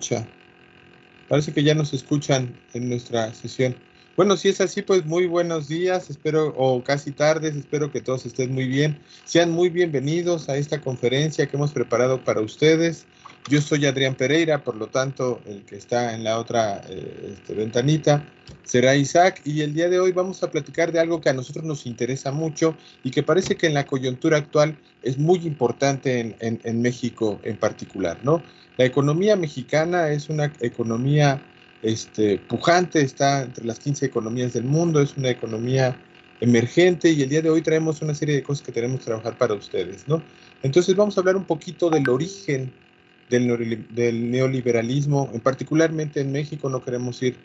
escucha. Parece que ya nos escuchan en nuestra sesión. Bueno, si es así, pues muy buenos días, espero, o casi tardes, espero que todos estén muy bien. Sean muy bienvenidos a esta conferencia que hemos preparado para ustedes. Yo soy Adrián Pereira, por lo tanto, el que está en la otra ventanita será Isaac, y el día de hoy vamos a platicar de algo que a nosotros nos interesa mucho y que parece que en la coyuntura actual es muy importante en México en particular, ¿no? La economía mexicana es una economía pujante, está entre las 15 economías del mundo, es una economía emergente, y el día de hoy traemos una serie de cosas que tenemos que trabajar para ustedes, ¿no? Entonces vamos a hablar un poquito del origen del neoliberalismo, particularmente en México. No queremos ir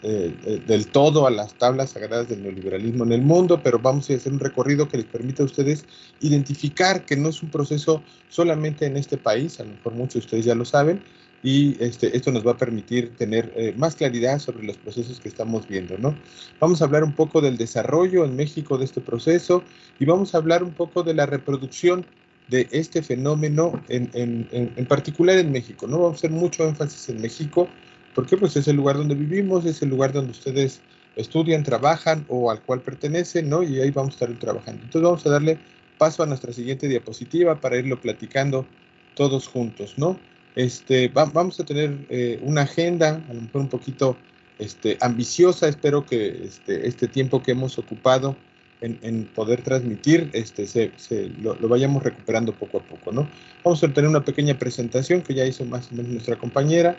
del todo a las tablas sagradas del neoliberalismo en el mundo, pero vamos a hacer un recorrido que les permita a ustedes identificar que no es un proceso solamente en este país. A lo mejor muchos de ustedes ya lo saben, y esto nos va a permitir tener más claridad sobre los procesos que estamos viendo, ¿no? Vamos a hablar un poco del desarrollo en México de este proceso, y vamos a hablar un poco de la reproducción de este fenómeno en particular en México, ¿no? Vamos a hacer mucho énfasis en México, porque pues es el lugar donde vivimos, es el lugar donde ustedes estudian, trabajan o al cual pertenecen, ¿no? Y ahí vamos a estar trabajando. Entonces vamos a darle paso a nuestra siguiente diapositiva para irlo platicando todos juntos, ¿no? Vamos a tener una agenda, a lo mejor un poquito ambiciosa. Espero que este tiempo que hemos ocupado en poder transmitir, lo vayamos recuperando poco a poco, ¿no? Vamos a tener una pequeña presentación que ya hizo más o menos nuestra compañera.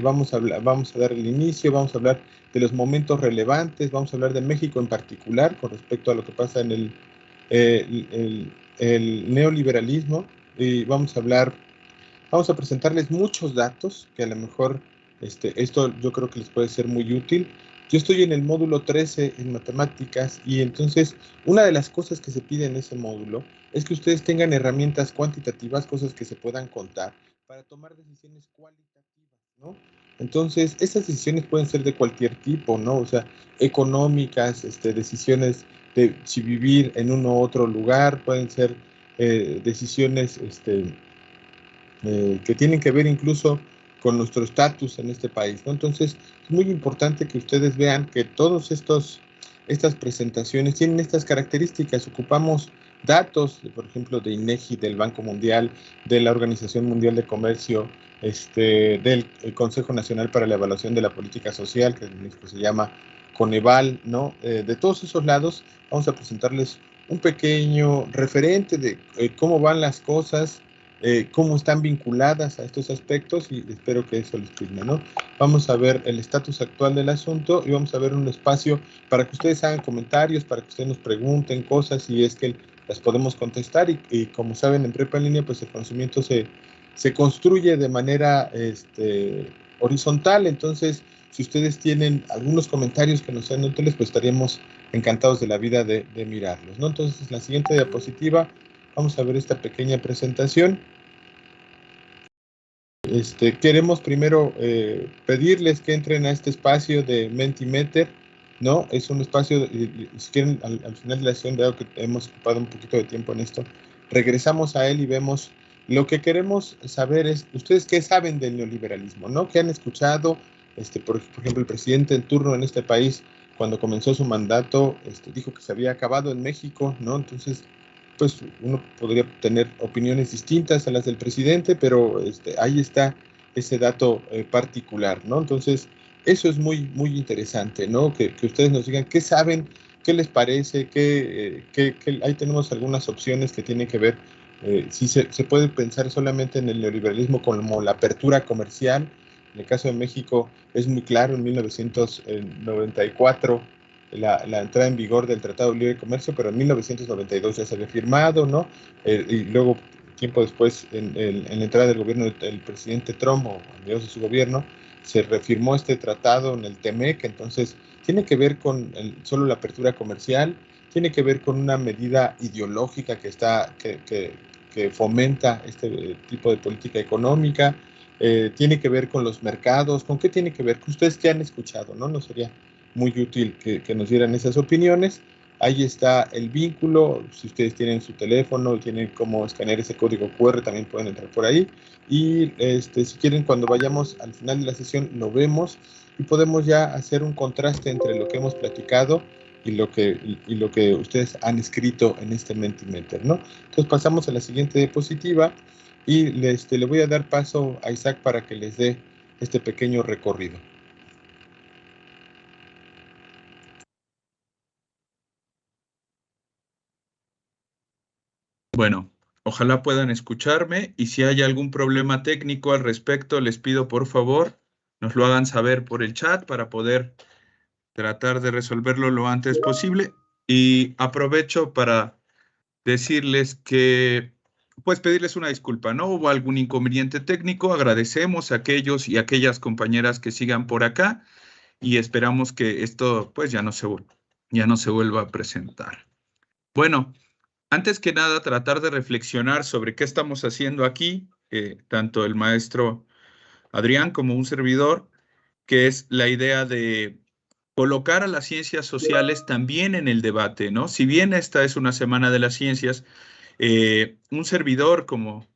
Vamos a dar el inicio, vamos a hablar de los momentos relevantes, vamos a hablar de México en particular con respecto a lo que pasa en el neoliberalismo, y vamos a presentarles muchos datos que a lo mejor esto yo creo que les puede ser muy útil. Yo estoy en el módulo 13 en matemáticas, y entonces una de las cosas que se pide en ese módulo es que ustedes tengan herramientas cuantitativas, cosas que se puedan contar, para tomar decisiones cualitativas, ¿no? Entonces, esas decisiones pueden ser de cualquier tipo, ¿no? O sea, económicas, decisiones de si vivir en uno u otro lugar, pueden ser decisiones que tienen que ver incluso con nuestro estatus en este país, ¿no? Entonces, es muy importante que ustedes vean que todas estas presentaciones tienen estas características. Ocupamos datos, por ejemplo, de INEGI, del Banco Mundial, de la Organización Mundial de Comercio, del Consejo Nacional para la Evaluación de la Política Social, que en México se llama Coneval, ¿no? De todos esos lados vamos a presentarles un pequeño referente de cómo van las cosas, cómo están vinculadas a estos aspectos, y espero que eso les sirva, ¿no? Vamos a ver el estatus actual del asunto, y vamos a ver un espacio para que ustedes hagan comentarios, para que ustedes nos pregunten cosas, y es que las podemos contestar, y como saben, en Prepa en Línea, pues el conocimiento se construye de manera horizontal. Entonces, si ustedes tienen algunos comentarios que nos sean útiles, pues estaríamos encantados de la vida de mirarlos, ¿no? Entonces, la siguiente diapositiva, vamos a ver esta pequeña presentación. Queremos primero pedirles que entren a este espacio de Mentimeter, ¿no? Es un espacio, si quieren, al final de la sesión, dado que hemos ocupado un poquito de tiempo en esto, regresamos a él y vemos. Lo que queremos saber es, ¿ustedes qué saben del neoliberalismo, no? ¿Qué han escuchado? Por ejemplo, el presidente en turno en este país, cuando comenzó su mandato, dijo que se había acabado en México, ¿no? Entonces, pues uno podría tener opiniones distintas a las del presidente, pero ahí está ese dato particular, ¿no? Entonces, eso es muy, muy interesante, ¿no? Que ustedes nos digan qué saben, qué les parece, ahí tenemos algunas opciones que tienen que ver, si se puede pensar solamente en el neoliberalismo como la apertura comercial. En el caso de México es muy claro, en 1994 la entrada en vigor del Tratado de Libre Comercio, pero en 1992 ya se había firmado, ¿no? Y luego, tiempo después, en la entrada del gobierno del presidente Trump, o a mediados de su gobierno, se refirmó este tratado en el TEMEC. Entonces, tiene que ver con solo la apertura comercial, tiene que ver con una medida ideológica que fomenta este tipo de política económica, tiene que ver con los mercados. ¿Con qué tiene que ver? ¿Ustedes qué han escuchado, no? No sería muy útil que nos dieran esas opiniones. Ahí está el vínculo. Si ustedes tienen su teléfono y tienen cómo escanear ese código QR, también pueden entrar por ahí. Y si quieren, cuando vayamos al final de la sesión, lo vemos y podemos ya hacer un contraste entre lo que hemos platicado y lo que ustedes han escrito en este Mentimeter, ¿no? Entonces pasamos a la siguiente diapositiva y le voy a dar paso a Isaac para que les dé este pequeño recorrido. Bueno, ojalá puedan escucharme y si hay algún problema técnico al respecto, les pido por favor nos lo hagan saber por el chat para poder tratar de resolverlo lo antes posible. Y aprovecho para decirles que, pues pedirles una disculpa, ¿no? Hubo algún inconveniente técnico, agradecemos a aquellos y aquellas compañeras que sigan por acá y esperamos que esto pues ya no se vuelva a presentar. Bueno, antes que nada, tratar de reflexionar sobre qué estamos haciendo aquí, tanto el maestro Adrián como un servidor, que es la idea de colocar a las ciencias sociales también en el debate, ¿no? Si bien esta es una semana de las ciencias, un servidor como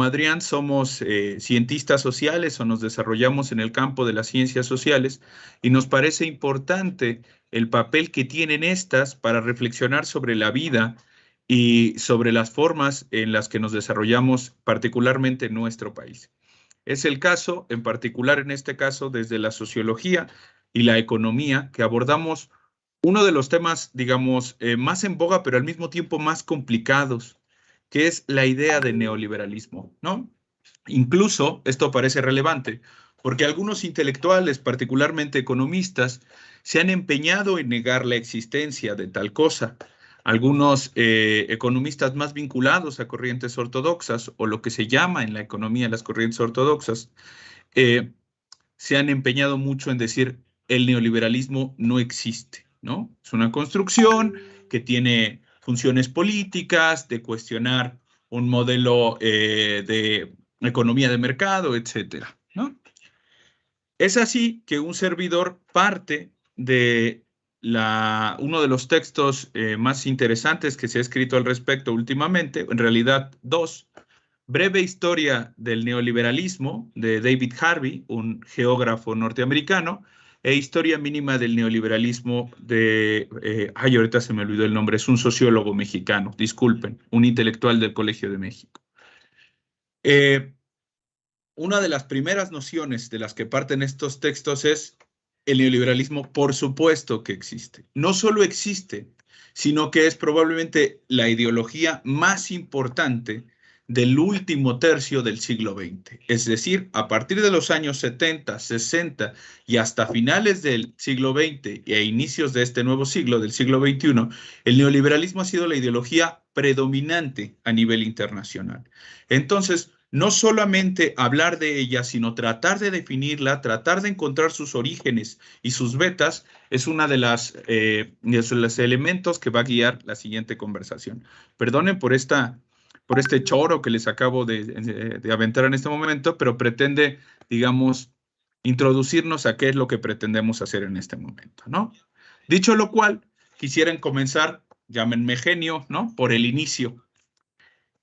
Adrián somos cientistas sociales o nos desarrollamos en el campo de las ciencias sociales y nos parece importante el papel que tienen estas para reflexionar sobre la vida y sobre las formas en las que nos desarrollamos, particularmente en nuestro país. Es el caso, en particular en este caso, desde la sociología y la economía, que abordamos uno de los temas, digamos, más en boga, pero al mismo tiempo más complicados, que es la idea de neoliberalismo, ¿no? Incluso esto parece relevante, porque algunos intelectuales, particularmente economistas, se han empeñado en negar la existencia de tal cosa. Algunos economistas más vinculados a corrientes ortodoxas, o lo que se llama en la economía las corrientes ortodoxas, se han empeñado mucho en decir el neoliberalismo no existe, ¿no? Es una construcción que tiene funciones políticas, de cuestionar un modelo de economía de mercado, etcétera, ¿no? Es así que un servidor parte de uno de los textos más interesantes que se ha escrito al respecto últimamente, en realidad dos, Breve historia del neoliberalismo de David Harvey, un geógrafo norteamericano, e Historia mínima del neoliberalismo de, ahorita se me olvidó el nombre, es un sociólogo mexicano, disculpen, un intelectual del Colegio de México. Una de las primeras nociones de las que parten estos textos es el neoliberalismo, por supuesto que existe. No solo existe, sino que es probablemente la ideología más importante del último tercio del siglo XX. Es decir, a partir de los años 70, 60 y hasta finales del siglo XX e inicios de este nuevo siglo, del siglo XXI, el neoliberalismo ha sido la ideología predominante a nivel internacional. Entonces, no solamente hablar de ella, sino tratar de definirla, tratar de encontrar sus orígenes y sus vetas, es una de los elementos que va a guiar la siguiente conversación. Perdonen por este choro que les acabo de aventar en este momento, pero pretende, digamos, introducirnos a qué es lo que pretendemos hacer en este momento, ¿no? Dicho lo cual, quisieran comenzar, llámenme genio, ¿no? Por el inicio.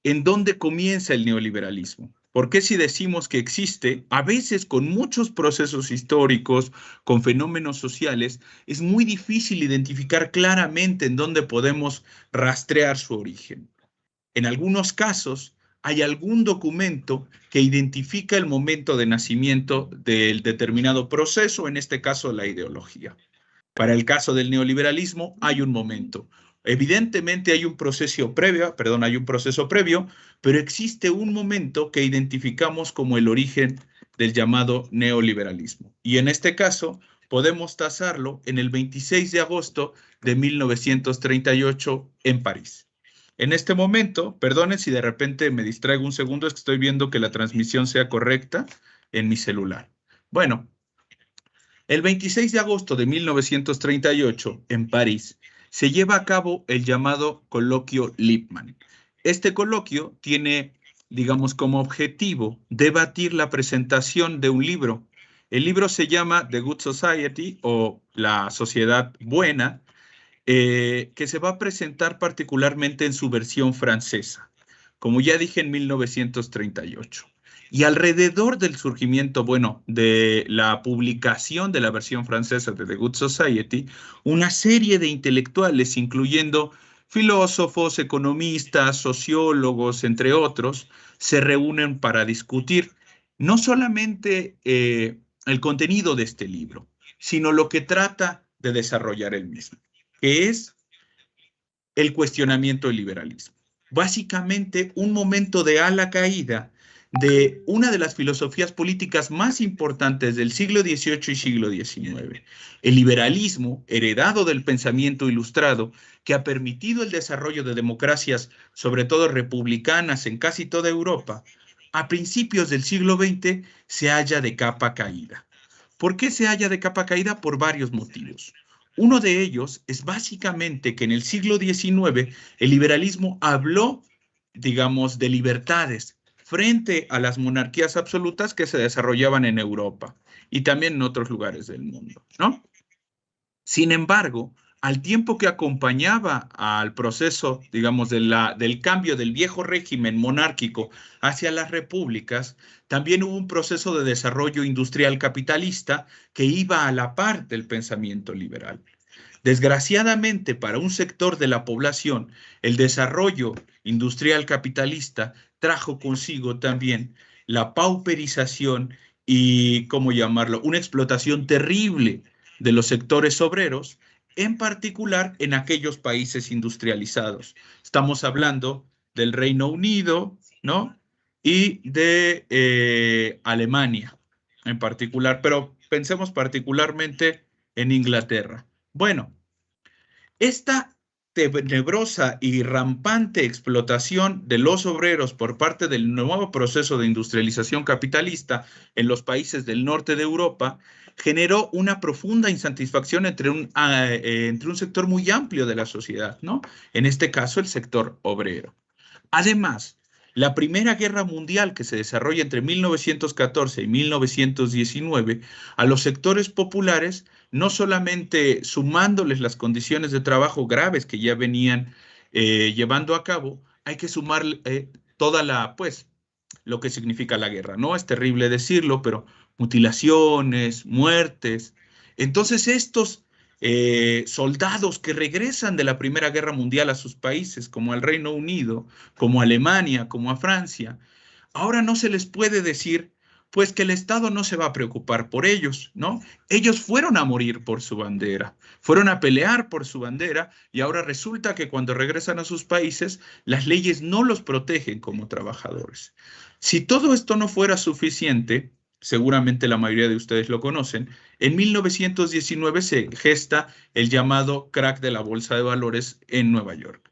¿En dónde comienza el neoliberalismo? Porque si decimos que existe, a veces con muchos procesos históricos, con fenómenos sociales, es muy difícil identificar claramente en dónde podemos rastrear su origen? En algunos casos, hay algún documento que identifica el momento de nacimiento del determinado proceso, en este caso la ideología. Para el caso del neoliberalismo, hay un momento. Evidentemente hay un proceso previo, pero existe un momento que identificamos como el origen del llamado neoliberalismo. Y en este caso, podemos tasarlo en el 26 de agosto de 1938 en París. En este momento, perdonen si de repente me distraigo un segundo, es que estoy viendo que la transmisión sea correcta en mi celular. Bueno, el 26 de agosto de 1938, en París, se lleva a cabo el llamado Coloquio Lippmann. Este coloquio tiene, digamos, como objetivo debatir la presentación de un libro. El libro se llama The Good Society o La Sociedad Buena que se va a presentar particularmente en su versión francesa, como ya dije, en 1938. Y alrededor del surgimiento, bueno, de la publicación de la versión francesa de The Good Society, una serie de intelectuales, incluyendo filósofos, economistas, sociólogos, entre otros, se reúnen para discutir no solamente el contenido de este libro, sino lo que trata de desarrollar el mismo, que es el cuestionamiento del liberalismo. Básicamente, un momento de ala caída de una de las filosofías políticas más importantes del siglo XVIII y siglo XIX, el liberalismo, heredado del pensamiento ilustrado, que ha permitido el desarrollo de democracias, sobre todo republicanas, en casi toda Europa, a principios del siglo XX se halla de capa caída. ¿Por qué se halla de capa caída? Por varios motivos. Uno de ellos es básicamente que en el siglo XIX el liberalismo habló, digamos, de libertades frente a las monarquías absolutas que se desarrollaban en Europa y también en otros lugares del mundo, ¿no? Sin embargo, al tiempo que acompañaba al proceso, digamos, del cambio del viejo régimen monárquico hacia las repúblicas, también hubo un proceso de desarrollo industrial capitalista que iba a la par del pensamiento liberal. Desgraciadamente, para un sector de la población, el desarrollo industrial capitalista trajo consigo también la pauperización y, ¿cómo llamarlo?, una explotación terrible de los sectores obreros, en particular en aquellos países industrializados. Estamos hablando del Reino Unido, ¿no? Y de Alemania en particular, pero pensemos particularmente en Inglaterra. Bueno, esta tenebrosa y rampante explotación de los obreros por parte del nuevo proceso de industrialización capitalista en los países del norte de Europa generó una profunda insatisfacción entre un sector muy amplio de la sociedad, ¿no? En este caso, el sector obrero. Además, la Primera Guerra Mundial, que se desarrolla entre 1914 y 1919, a los sectores populares, no solamente sumándoles las condiciones de trabajo graves que ya venían llevando a cabo, hay que sumar pues, lo que significa la guerra, ¿no? Es terrible decirlo, pero mutilaciones, muertes. Entonces, estos soldados que regresan de la Primera Guerra Mundial a sus países, como al Reino Unido, como a Alemania, como a Francia, ahora no se les puede decir, pues que el Estado no se va a preocupar por ellos, ¿no? Ellos fueron a morir por su bandera, fueron a pelear por su bandera y ahora resulta que cuando regresan a sus países, las leyes no los protegen como trabajadores. Si todo esto no fuera suficiente, seguramente la mayoría de ustedes lo conocen, en 1919 se gesta el llamado crack de la bolsa de valores en Nueva York.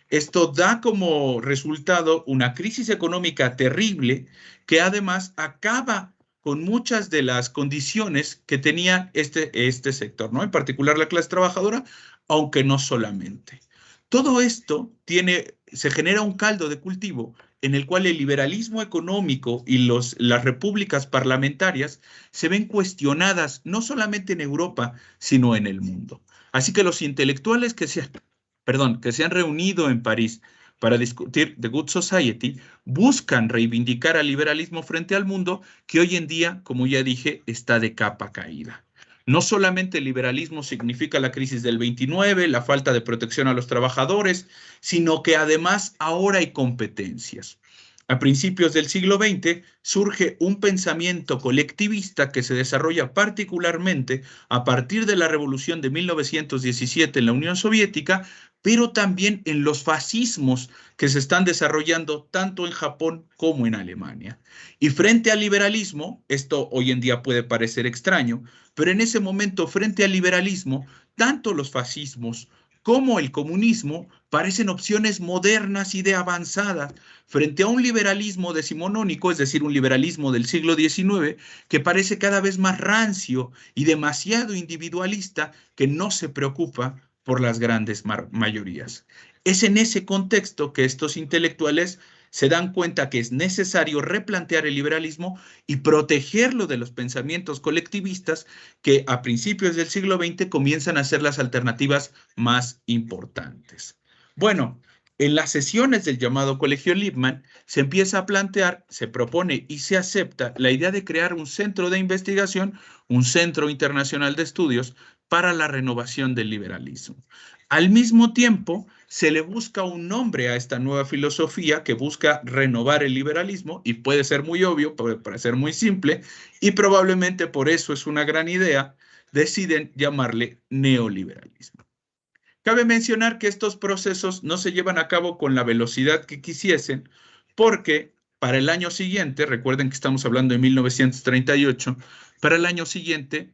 Esto da como resultado una crisis económica terrible que además acaba con muchas de las condiciones que tenía este sector, ¿no? En particular la clase trabajadora, aunque no solamente. Todo esto se genera un caldo de cultivo en el cual el liberalismo económico y las repúblicas parlamentarias se ven cuestionadas no solamente en Europa, sino en el mundo. Así que los intelectuales que se han reunido en París para discutir The Good Society buscan reivindicar al liberalismo frente al mundo que hoy en día, como ya dije, está de capa caída. No solamente el liberalismo significa la crisis del 29, la falta de protección a los trabajadores, sino que además ahora hay competencias. A principios del siglo XX surge un pensamiento colectivista que se desarrolla particularmente a partir de la revolución de 1917 en la Unión Soviética, pero también en los fascismos que se están desarrollando tanto en Japón como en Alemania. Y frente al liberalismo, esto hoy en día puede parecer extraño, pero en ese momento frente al liberalismo, tanto los fascismos como el comunismo parecen opciones modernas y de avanzada frente a un liberalismo decimonónico, es decir, un liberalismo del siglo XIX, que parece cada vez más rancio y demasiado individualista, que no se preocupa por las grandes mayorías. Es en ese contexto que estos intelectuales se dan cuenta que es necesario replantear el liberalismo y protegerlo de los pensamientos colectivistas que a principios del siglo XX comienzan a ser las alternativas más importantes. Bueno, en las sesiones del llamado Colegio Lippmann se empieza a plantear, se propone y se acepta la idea de crear un centro de investigación, un centro internacional de estudios para la renovación del liberalismo. Al mismo tiempo, se le busca un nombre a esta nueva filosofía que busca renovar el liberalismo y puede ser muy obvio, puede parecer muy simple y probablemente por eso es una gran idea, deciden llamarle neoliberalismo. Cabe mencionar que estos procesos no se llevan a cabo con la velocidad que quisiesen porque para el año siguiente, recuerden que estamos hablando de 1938, para el año siguiente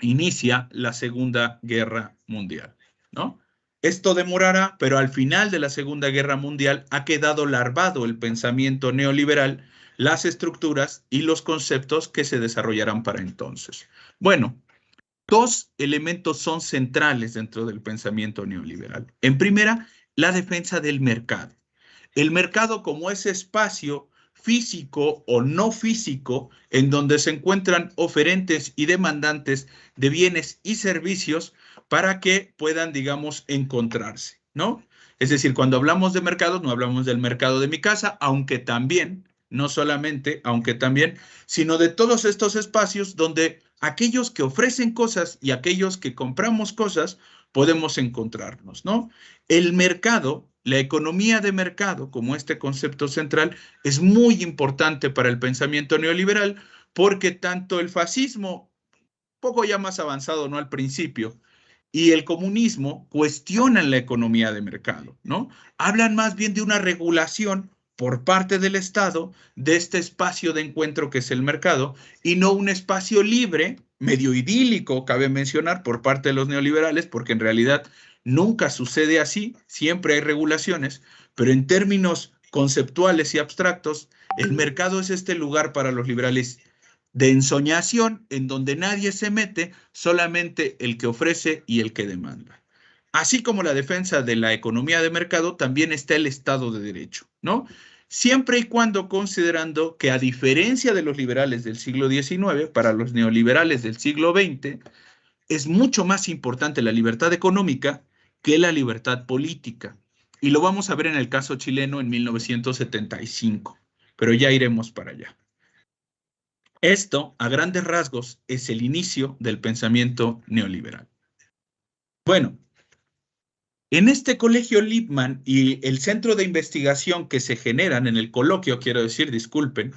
inicia la Segunda Guerra Mundial, ¿no? Esto demorará, pero al final de la Segunda Guerra Mundial ha quedado larvado el pensamiento neoliberal, las estructuras y los conceptos que se desarrollarán para entonces. Bueno, dos elementos son centrales dentro del pensamiento neoliberal. En primera, la defensa del mercado. El mercado como ese espacio físico o no físico en donde se encuentran oferentes y demandantes de bienes y servicios para que puedan, digamos, encontrarse, ¿no? Es decir, cuando hablamos de mercados, no hablamos del mercado de mi casa, aunque también, no solamente, aunque también, sino de todos estos espacios donde aquellos que ofrecen cosas y aquellos que compramos cosas podemos encontrarnos, ¿no? El mercado, la economía de mercado, como este concepto central, es muy importante para el pensamiento neoliberal porque tanto el fascismo, poco ya más avanzado, ¿no? Al principio, y el comunismo cuestionan la economía de mercado, ¿no? Hablan más bien de una regulación por parte del Estado de este espacio de encuentro que es el mercado y no un espacio libre, medio idílico, cabe mencionar, por parte de los neoliberales, porque en realidad nunca sucede así, siempre hay regulaciones, pero en términos conceptuales y abstractos, el mercado es este lugar para los liberales de ensoñación en donde nadie se mete, solamente el que ofrece y el que demanda. Así como la defensa de la economía de mercado, también está el Estado de Derecho, ¿no? Siempre y cuando considerando que a diferencia de los liberales del siglo XIX, para los neoliberales del siglo XX, es mucho más importante la libertad económica que la libertad política. Y lo vamos a ver en el caso chileno en 1975, pero ya iremos para allá. Esto, a grandes rasgos, es el inicio del pensamiento neoliberal. Bueno, en este colegio Lippmann y el centro de investigación que se generan en el coloquio, quiero decir, disculpen,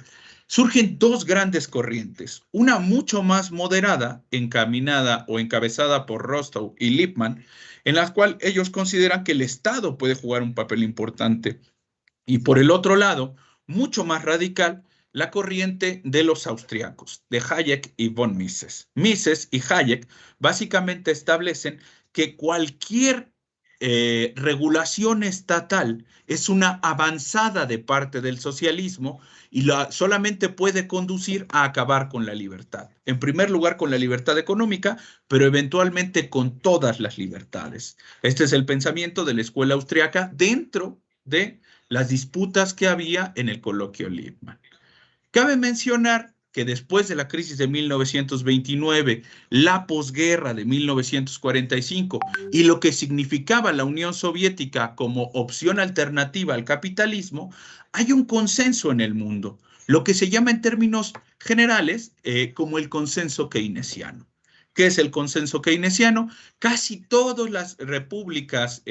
surgen dos grandes corrientes. Una mucho más moderada, encaminada o encabezada por Rostow y Lippmann, en la cual ellos consideran que el Estado puede jugar un papel importante. Y por el otro lado, mucho más radical, la corriente de los austriacos, de Hayek y von Mises. Mises y Hayek básicamente establecen que cualquier regulación estatal es una avanzada de parte del socialismo y solamente puede conducir a acabar con la libertad. En primer lugar, con la libertad económica, pero eventualmente con todas las libertades. Este es el pensamiento de la escuela austriaca dentro de las disputas que había en el coloquio Lippmann. Cabe mencionar que después de la crisis de 1929, la posguerra de 1945 y lo que significaba la Unión Soviética como opción alternativa al capitalismo, hay un consenso en el mundo, lo que se llama en términos generales como el consenso keynesiano. ¿Qué es el consenso keynesiano? Casi todas las repúblicas,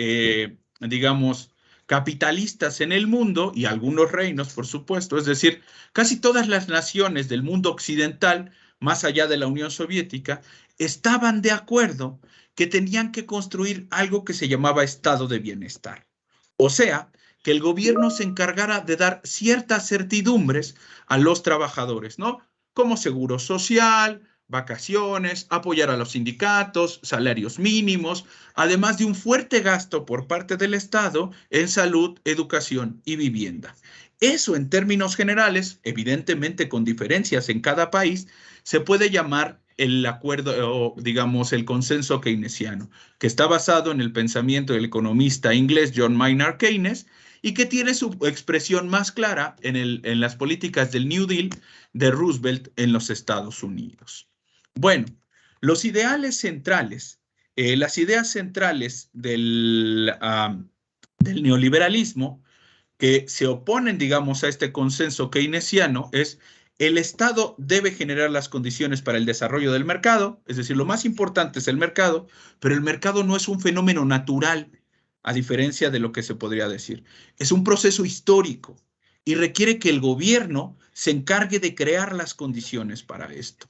digamos, capitalistas en el mundo y algunos reinos, por supuesto, es decir, casi todas las naciones del mundo occidental, más allá de la Unión Soviética, estaban de acuerdo que tenían que construir algo que se llamaba estado de bienestar. O sea, que el gobierno se encargara de dar ciertas certidumbres a los trabajadores, ¿no? Como seguro social, vacaciones, apoyar a los sindicatos, salarios mínimos, además de un fuerte gasto por parte del Estado en salud, educación y vivienda. Eso en términos generales, evidentemente con diferencias en cada país, se puede llamar el acuerdo o digamos el consenso keynesiano, que está basado en el pensamiento del economista inglés John Maynard Keynes y que tiene su expresión más clara en las políticas del New Deal de Roosevelt en los Estados Unidos. Bueno, los ideales centrales, las ideas centrales del neoliberalismo que se oponen, digamos, a este consenso keynesiano es: el Estado debe generar las condiciones para el desarrollo del mercado, es decir, lo más importante es el mercado, pero el mercado no es un fenómeno natural, a diferencia de lo que se podría decir. Es un proceso histórico y requiere que el gobierno se encargue de crear las condiciones para esto.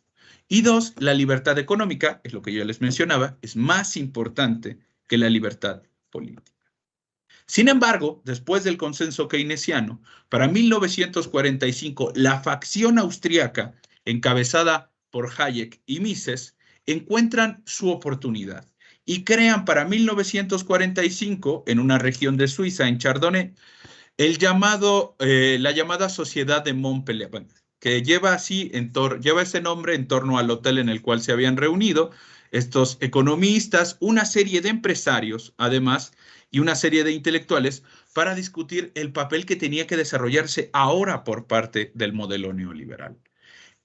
Y dos, la libertad económica, es lo que yo les mencionaba, es más importante que la libertad política. Sin embargo, después del consenso keynesiano, para 1945, la facción austríaca, encabezada por Hayek y Mises, encuentran su oportunidad y crean para 1945, en una región de Suiza, en Chardonnay, la llamada Sociedad de Montpellier, que lleva ese nombre en torno al hotel en el cual se habían reunido estos economistas, una serie de empresarios, además, y una serie de intelectuales para discutir el papel que tenía que desarrollarse ahora por parte del modelo neoliberal.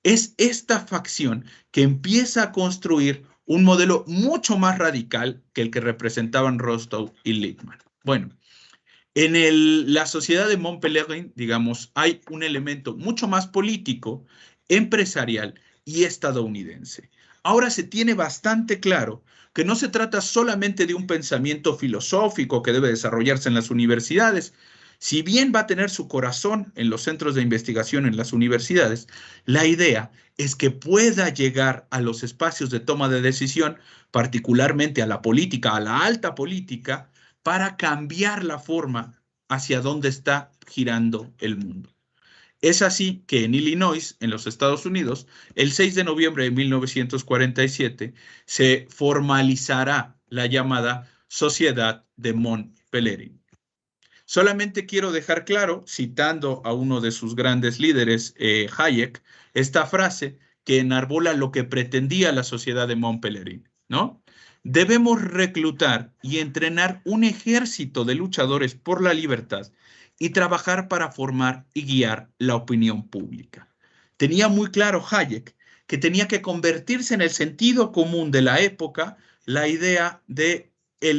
Es esta facción que empieza a construir un modelo mucho más radical que el que representaban Rostow y Lippmann. Bueno, en la sociedad de Montpellier, digamos, hay un elemento mucho más político, empresarial y estadounidense. Ahora se tiene bastante claro que no se trata solamente de un pensamiento filosófico que debe desarrollarse en las universidades. Si bien va a tener su corazón en los centros de investigación en las universidades, la idea es que pueda llegar a los espacios de toma de decisión, particularmente a la política, a la alta política, para cambiar la forma hacia donde está girando el mundo. Es así que en Illinois, en los Estados Unidos, el 6 de noviembre de 1947, se formalizará la llamada Sociedad de Mont-Pelerin. Solamente quiero dejar claro, citando a uno de sus grandes líderes, Hayek, esta frase que enarbola lo que pretendía la Sociedad de Mont-Pelerin, ¿no? Debemos reclutar y entrenar un ejército de luchadores por la libertad y trabajar para formar y guiar la opinión pública. Tenía muy claro Hayek que tenía que convertirse en el sentido común de la época la idea del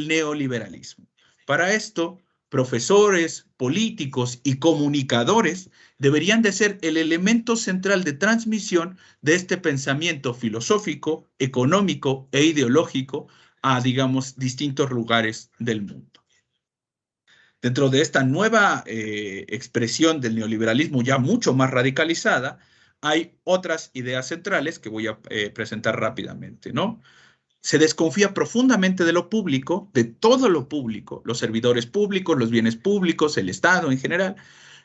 neoliberalismo. Para esto, profesores, políticos y comunicadores deberían de ser el elemento central de transmisión de este pensamiento filosófico, económico e ideológico a, digamos, distintos lugares del mundo. Dentro de esta nueva expresión del neoliberalismo ya mucho más radicalizada, hay otras ideas centrales que voy a presentar rápidamente, ¿no? Se desconfía profundamente de lo público, de todo lo público, los servidores públicos, los bienes públicos, el Estado en general,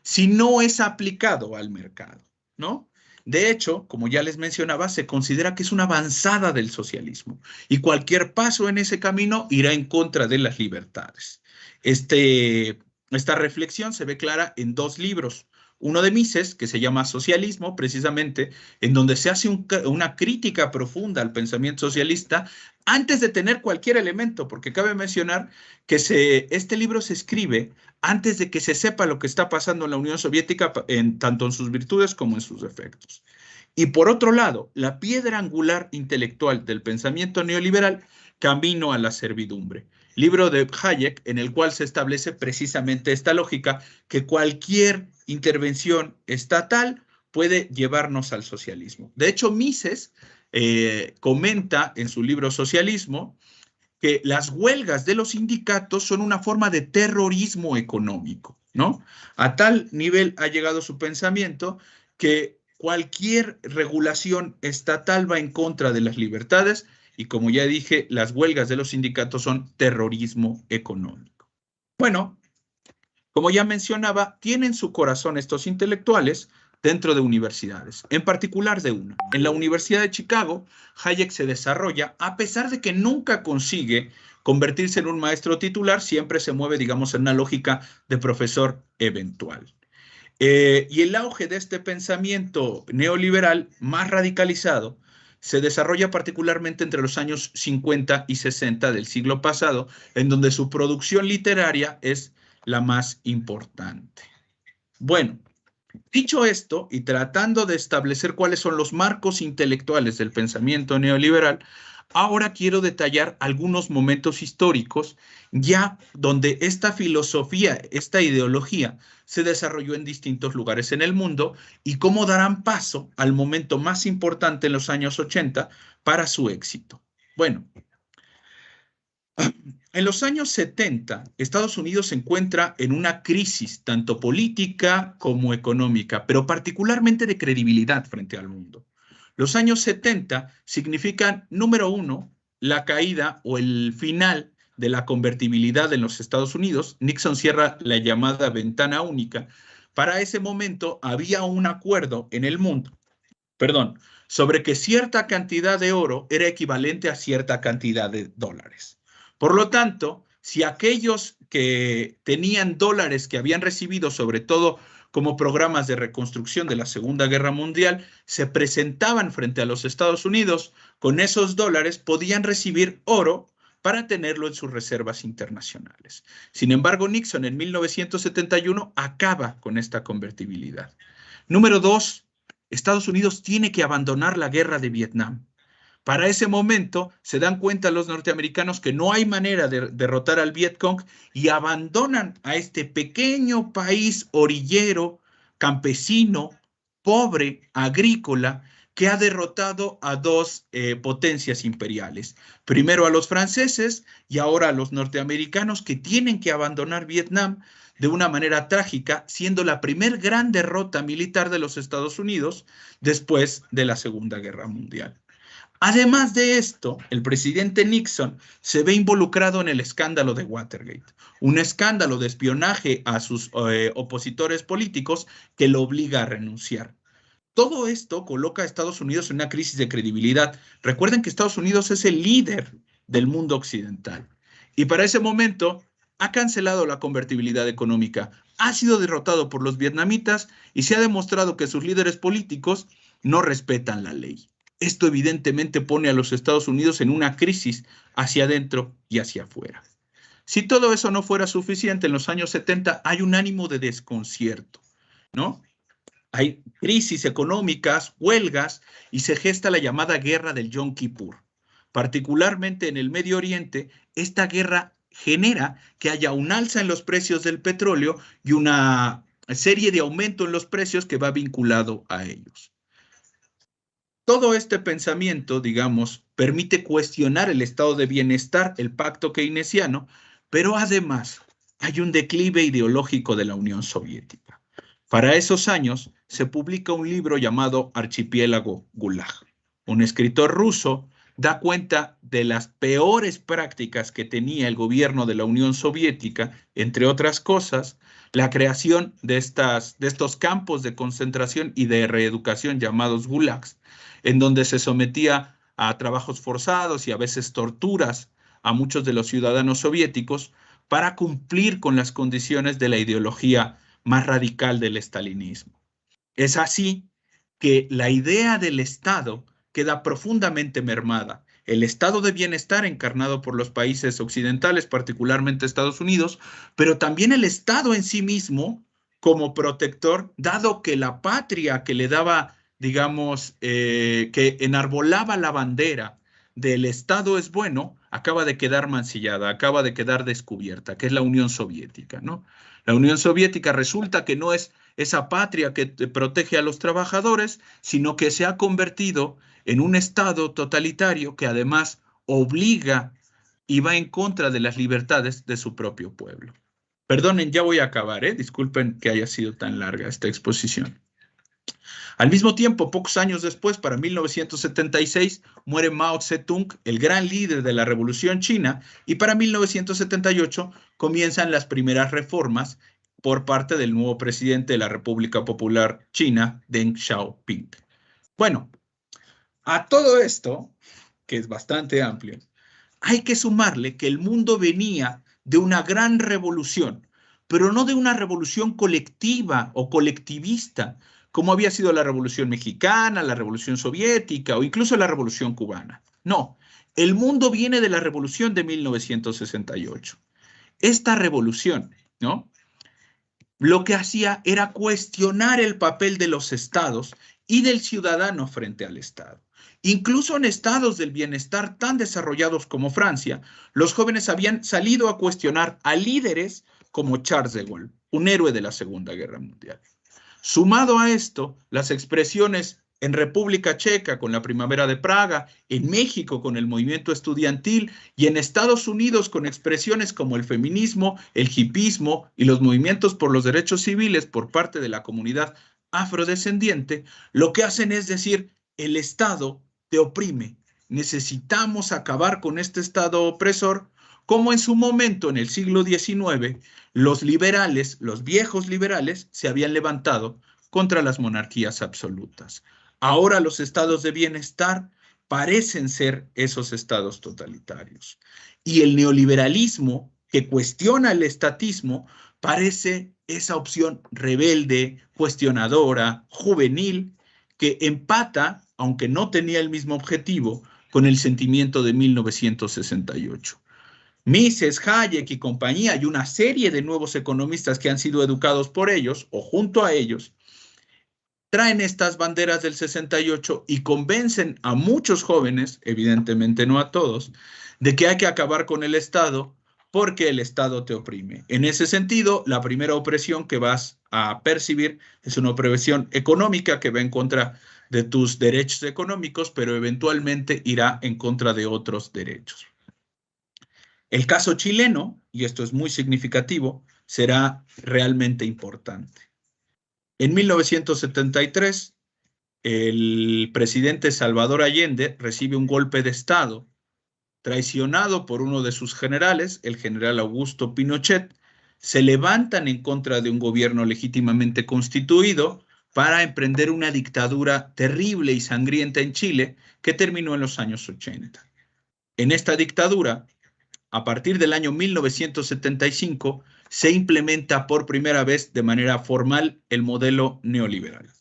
si no es aplicado al mercado, ¿no? De hecho, como ya les mencionaba, se considera que es una avanzada del socialismo y cualquier paso en ese camino irá en contra de las libertades. Esta reflexión se ve clara en dos libros. Uno de Mises, que se llama Socialismo, precisamente, en donde se hace una crítica profunda al pensamiento socialista antes de tener cualquier elemento, porque cabe mencionar que este libro se escribe antes de que se sepa lo que está pasando en la Unión Soviética, tanto en sus virtudes como en sus defectos. Y por otro lado, la piedra angular intelectual del pensamiento neoliberal, Camino a la servidumbre. Libro de Hayek, en el cual se establece precisamente esta lógica, que cualquier intervención estatal puede llevarnos al socialismo. De hecho, Mises comenta en su libro Socialismo que las huelgas de los sindicatos son una forma de terrorismo económico, ¿no? A tal nivel ha llegado su pensamiento que cualquier regulación estatal va en contra de las libertades y, como ya dije, las huelgas de los sindicatos son terrorismo económico. Bueno, como ya mencionaba, tienen su corazón estos intelectuales dentro de universidades, en particular de una. En la Universidad de Chicago, Hayek se desarrolla, a pesar de que nunca consigue convertirse en un maestro titular, siempre se mueve, digamos, en una lógica de profesor eventual. Y el auge de este pensamiento neoliberal más radicalizado se desarrolla particularmente entre los años 50 y 60 del siglo pasado, en donde su producción literaria es la más importante. Bueno, dicho esto, y tratando de establecer cuáles son los marcos intelectuales del pensamiento neoliberal, ahora quiero detallar algunos momentos históricos ya donde esta filosofía, esta ideología, se desarrolló en distintos lugares en el mundo y cómo darán paso al momento más importante en los años 80 para su éxito. Bueno, en los años 70, Estados Unidos se encuentra en una crisis tanto política como económica, pero particularmente de credibilidad frente al mundo. Los años 70 significan, número uno, la caída o el final de la convertibilidad en los Estados Unidos. Nixon cierra la llamada ventana única. Para ese momento había un acuerdo en el mundo, sobre que cierta cantidad de oro era equivalente a cierta cantidad de dólares. Por lo tanto, si aquellos que tenían dólares que habían recibido, sobre todo como programas de reconstrucción de la Segunda Guerra Mundial, se presentaban frente a los Estados Unidos, con esos dólares podían recibir oro para tenerlo en sus reservas internacionales. Sin embargo, Nixon en 1971 acaba con esta convertibilidad. Número dos, Estados Unidos tiene que abandonar la guerra de Vietnam. Para ese momento se dan cuenta los norteamericanos que no hay manera de derrotar al Vietcong y abandonan a este pequeño país orillero, campesino, pobre, agrícola, que ha derrotado a dos potencias imperiales. Primero a los franceses y ahora a los norteamericanos, que tienen que abandonar Vietnam de una manera trágica, siendo la primer gran derrota militar de los Estados Unidos después de la Segunda Guerra Mundial. Además de esto, el presidente Nixon se ve involucrado en el escándalo de Watergate, un escándalo de espionaje a sus opositores políticos que lo obliga a renunciar. Todo esto coloca a Estados Unidos en una crisis de credibilidad. Recuerden que Estados Unidos es el líder del mundo occidental y para ese momento ha cancelado la convertibilidad económica, ha sido derrotado por los vietnamitas y se ha demostrado que sus líderes políticos no respetan la ley. Esto evidentemente pone a los Estados Unidos en una crisis hacia adentro y hacia afuera. Si todo eso no fuera suficiente, en los años 70 hay un ánimo de desconcierto, ¿no? Hay crisis económicas, huelgas, y se gesta la llamada guerra del Yom Kippur. Particularmente en el Medio Oriente, esta guerra genera que haya un alza en los precios del petróleo y una serie de aumento en los precios que va vinculado a ellos. Todo este pensamiento, digamos, permite cuestionar el estado de bienestar, el pacto keynesiano, pero además hay un declive ideológico de la Unión Soviética. Para esos años se publica un libro llamado Archipiélago Gulag. Un escritor ruso da cuenta de las peores prácticas que tenía el gobierno de la Unión Soviética, entre otras cosas, la creación de estos campos de concentración y de reeducación llamados gulags, en donde se sometía a trabajos forzados y a veces torturas a muchos de los ciudadanos soviéticos para cumplir con las condiciones de la ideología más radical del estalinismo. Es así que la idea del Estado queda profundamente mermada. El estado de bienestar encarnado por los países occidentales, particularmente Estados Unidos, pero también el Estado en sí mismo como protector, dado que la patria que le daba, digamos, que enarbolaba la bandera del Estado es bueno, acaba de quedar mancillada, acaba de quedar descubierta, que es la Unión Soviética, ¿no? La Unión Soviética resulta que no es esa patria que protege a los trabajadores, sino que se ha convertido en un Estado totalitario que además obliga y va en contra de las libertades de su propio pueblo. Perdonen, ya voy a acabar, disculpen que haya sido tan larga esta exposición. Al mismo tiempo, pocos años después, para 1976, muere Mao Zedong, el gran líder de la Revolución China, y para 1978 comienzan las primeras reformas por parte del nuevo presidente de la República Popular China, Deng Xiaoping. Bueno, a todo esto, que es bastante amplio, hay que sumarle que el mundo venía de una gran revolución, pero no de una revolución colectiva o colectivista, como había sido la Revolución Mexicana, la Revolución Soviética o incluso la Revolución Cubana. No, el mundo viene de la Revolución de 1968. Esta revolución, ¿no?, lo que hacía era cuestionar el papel de los estados y del ciudadano frente al Estado. Incluso en estados del bienestar tan desarrollados como Francia, los jóvenes habían salido a cuestionar a líderes como Charles de Gaulle, un héroe de la Segunda Guerra Mundial. Sumado a esto, las expresiones en República Checa con la Primavera de Praga, en México con el movimiento estudiantil y en Estados Unidos con expresiones como el feminismo, el hipismo y los movimientos por los derechos civiles por parte de la comunidad afrodescendiente, lo que hacen es decir, el Estado te oprime, necesitamos acabar con este Estado opresor, como en su momento en el siglo XIX, los liberales, los viejos liberales, se habían levantado contra las monarquías absolutas. Ahora los estados de bienestar parecen ser esos estados totalitarios. Y el neoliberalismo, que cuestiona el estatismo, parece esa opción rebelde, cuestionadora, juvenil, que empata, aunque no tenía el mismo objetivo, con el sentimiento de 1968. Mises, Hayek y compañía, y una serie de nuevos economistas que han sido educados por ellos o junto a ellos, traen estas banderas del 68 y convencen a muchos jóvenes, evidentemente no a todos, de que hay que acabar con el Estado porque el Estado te oprime. En ese sentido, la primera opresión que vas a percibir es una opresión económica que va en contra de tus derechos económicos, pero eventualmente irá en contra de otros derechos. El caso chileno, y esto es muy significativo, será realmente importante. En 1973, el presidente Salvador Allende recibe un golpe de Estado, traicionado por uno de sus generales, el general Augusto Pinochet. Se levantan en contra de un gobierno legítimamente constituido para emprender una dictadura terrible y sangrienta en Chile que terminó en los años 80. En esta dictadura, a partir del año 1975, se implementa por primera vez de manera formal el modelo neoliberal.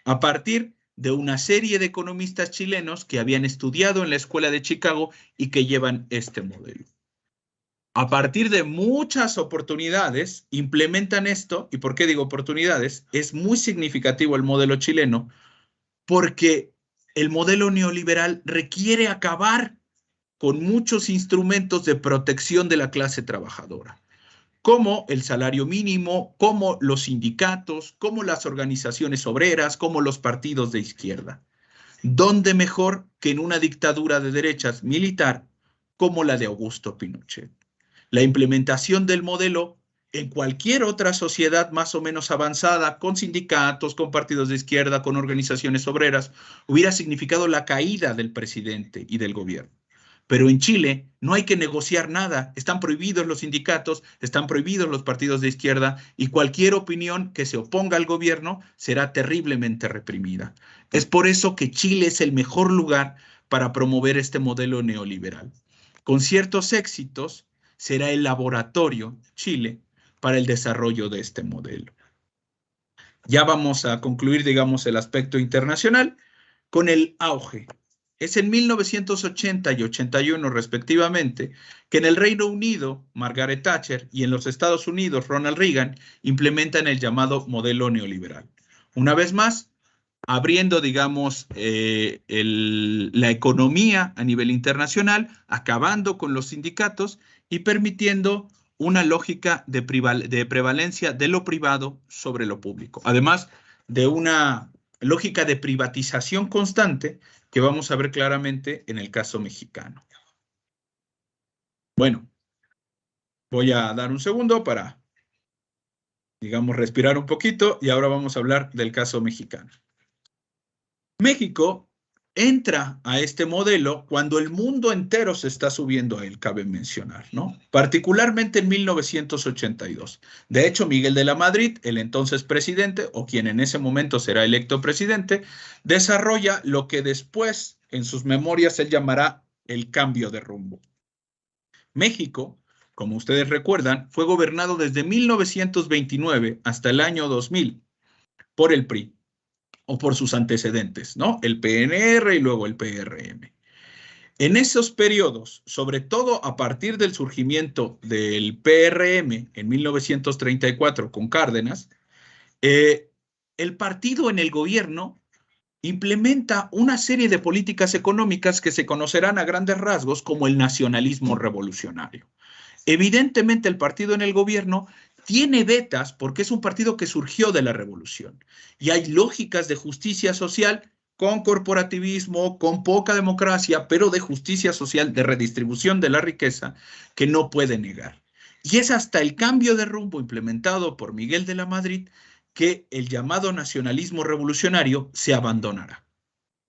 A partir de una serie de economistas chilenos que habían estudiado en la Escuela de Chicago y que llevan este modelo. A partir de muchas oportunidades, implementan esto. ¿Y por qué digo oportunidades? Es muy significativo el modelo chileno porque el modelo neoliberal requiere acabar con muchos instrumentos de protección de la clase trabajadora, como el salario mínimo, como los sindicatos, como las organizaciones obreras, como los partidos de izquierda. ¿Dónde mejor que en una dictadura de derechas militar como la de Augusto Pinochet? La implementación del modelo en cualquier otra sociedad más o menos avanzada, con sindicatos, con partidos de izquierda, con organizaciones obreras, hubiera significado la caída del presidente y del gobierno. Pero en Chile no hay que negociar nada, están prohibidos los sindicatos, están prohibidos los partidos de izquierda y cualquier opinión que se oponga al gobierno será terriblemente reprimida. Es por eso que Chile es el mejor lugar para promover este modelo neoliberal. Con ciertos éxitos será el laboratorio, Chile, para el desarrollo de este modelo. Ya vamos a concluir, digamos, el aspecto internacional con el auge. Es en 1980 y 81 respectivamente que en el Reino Unido, Margaret Thatcher, y en los Estados Unidos, Ronald Reagan, implementan el llamado modelo neoliberal. Una vez más, abriendo, digamos, la economía a nivel internacional, acabando con los sindicatos y permitiendo una lógica de prevalencia de lo privado sobre lo público. Además de una lógica de privatización constante que vamos a ver claramente en el caso mexicano. Bueno, voy a dar un segundo para, digamos, respirar un poquito y ahora vamos a hablar del caso mexicano. México entra a este modelo cuando el mundo entero se está subiendo a él, cabe mencionar, ¿no? Particularmente en 1982. De hecho, Miguel de la Madrid, el entonces presidente, o quien en ese momento será electo presidente, desarrolla lo que después, en sus memorias, él llamará el cambio de rumbo. México, como ustedes recuerdan, fue gobernado desde 1929 hasta el año 2000 por el PRI. O por sus antecedentes, ¿no? El PNR y luego el PRM. En esos periodos, sobre todo a partir del surgimiento del PRM en 1934 con Cárdenas, el partido en el gobierno implementa una serie de políticas económicas que se conocerán a grandes rasgos como el nacionalismo revolucionario. Evidentemente, el partido en el gobierno tiene vetas porque es un partido que surgió de la revolución y hay lógicas de justicia social con corporativismo, con poca democracia, pero de justicia social, de redistribución de la riqueza que no puede negar. Y es hasta el cambio de rumbo implementado por Miguel de la Madrid que el llamado nacionalismo revolucionario se abandonará.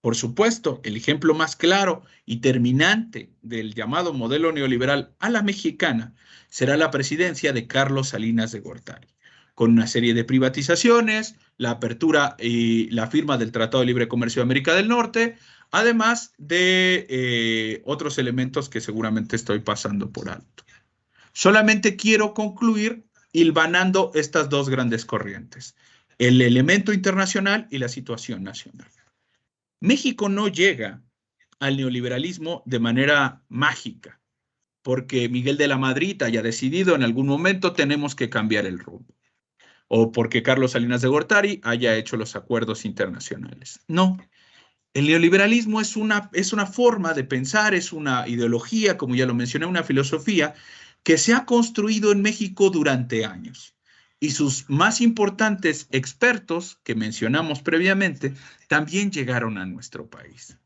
Por supuesto, el ejemplo más claro y terminante del llamado modelo neoliberal a la mexicana será la presidencia de Carlos Salinas de Gortari, con una serie de privatizaciones, la apertura y la firma del Tratado de Libre Comercio de América del Norte, además de otros elementos que seguramente estoy pasando por alto. Solamente quiero concluir hilvanando estas dos grandes corrientes, el elemento internacional y la situación nacional. México no llega al neoliberalismo de manera mágica, porque Miguel de la Madrid haya decidido en algún momento tenemos que cambiar el rumbo, o porque Carlos Salinas de Gortari haya hecho los acuerdos internacionales. No, el neoliberalismo es una forma de pensar, es una ideología, como ya lo mencioné, una filosofía que se ha construido en México durante años. Y sus más importantes expertos, que mencionamos previamente, también llegaron a nuestro país.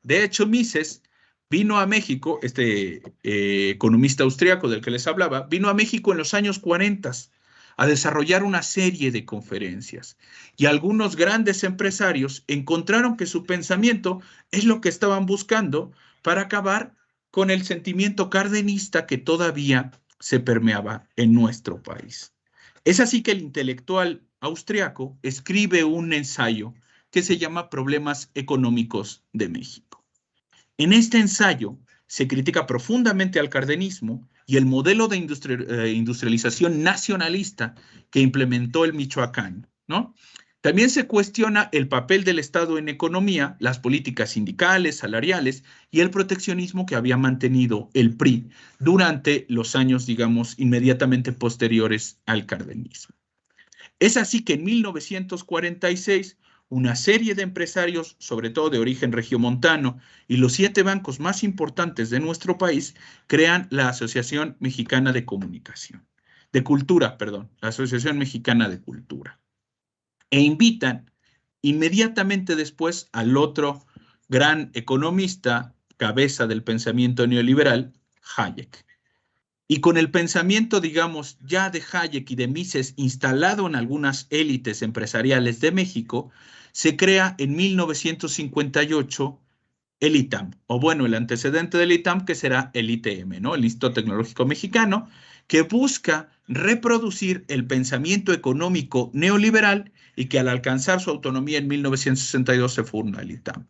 De hecho, Mises vino a México, economista austriaco del que les hablaba, vino a México en los años 40 a desarrollar una serie de conferencias. Y algunos grandes empresarios encontraron que su pensamiento es lo que estaban buscando para acabar con el sentimiento cardenista que todavía se permeaba en nuestro país. Es así que el intelectual austriaco escribe un ensayo que se llama Problemas Económicos de México. En este ensayo se critica profundamente al cardenismo y el modelo de industrialización nacionalista que implementó el Michoacán, ¿no? También se cuestiona el papel del Estado en economía, las políticas sindicales, salariales y el proteccionismo que había mantenido el PRI durante los años, digamos, inmediatamente posteriores al cardenismo. Es así que en 1946, una serie de empresarios, sobre todo de origen regiomontano, y los 7 bancos más importantes de nuestro país, crean la Asociación Mexicana de Cultura, la Asociación Mexicana de Cultura. E invitan inmediatamente después al otro gran economista, cabeza del pensamiento neoliberal, Hayek. Y con el pensamiento, digamos, ya de Hayek y de Mises instalado en algunas élites empresariales de México, se crea en 1958 el ITAM, o bueno, el antecedente del ITAM, que será el ITM, ¿no? El Instituto Tecnológico Mexicano, que busca reproducir el pensamiento económico neoliberal y que al alcanzar su autonomía en 1962 se funda el ITAM.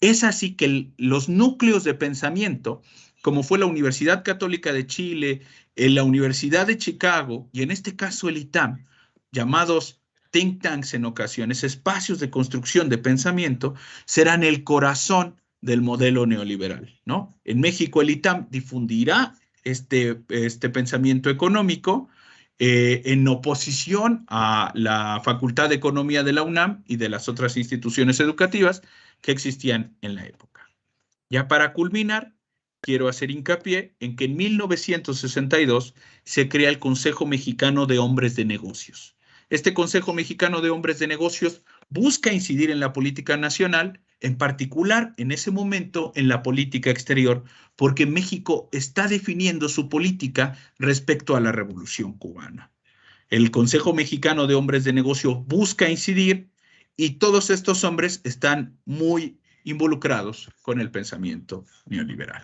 Es así que los núcleos de pensamiento, como fue la Universidad Católica de Chile, la Universidad de Chicago y en este caso el ITAM, llamados think tanks en ocasiones, espacios de construcción de pensamiento, serán el corazón del modelo neoliberal, ¿no? En México el ITAM difundirá este pensamiento económico en oposición a la Facultad de Economía de la UNAM y de las otras instituciones educativas que existían en la época. Ya para culminar, quiero hacer hincapié en que en 1962 se crea el Consejo Mexicano de Hombres de Negocios. Este Consejo Mexicano de Hombres de Negocios busca incidir en la política nacional, en particular en ese momento en la política exterior, porque México está definiendo su política respecto a la Revolución Cubana. El Consejo Mexicano de Hombres de Negocios busca incidir y todos estos hombres están muy involucrados con el pensamiento neoliberal.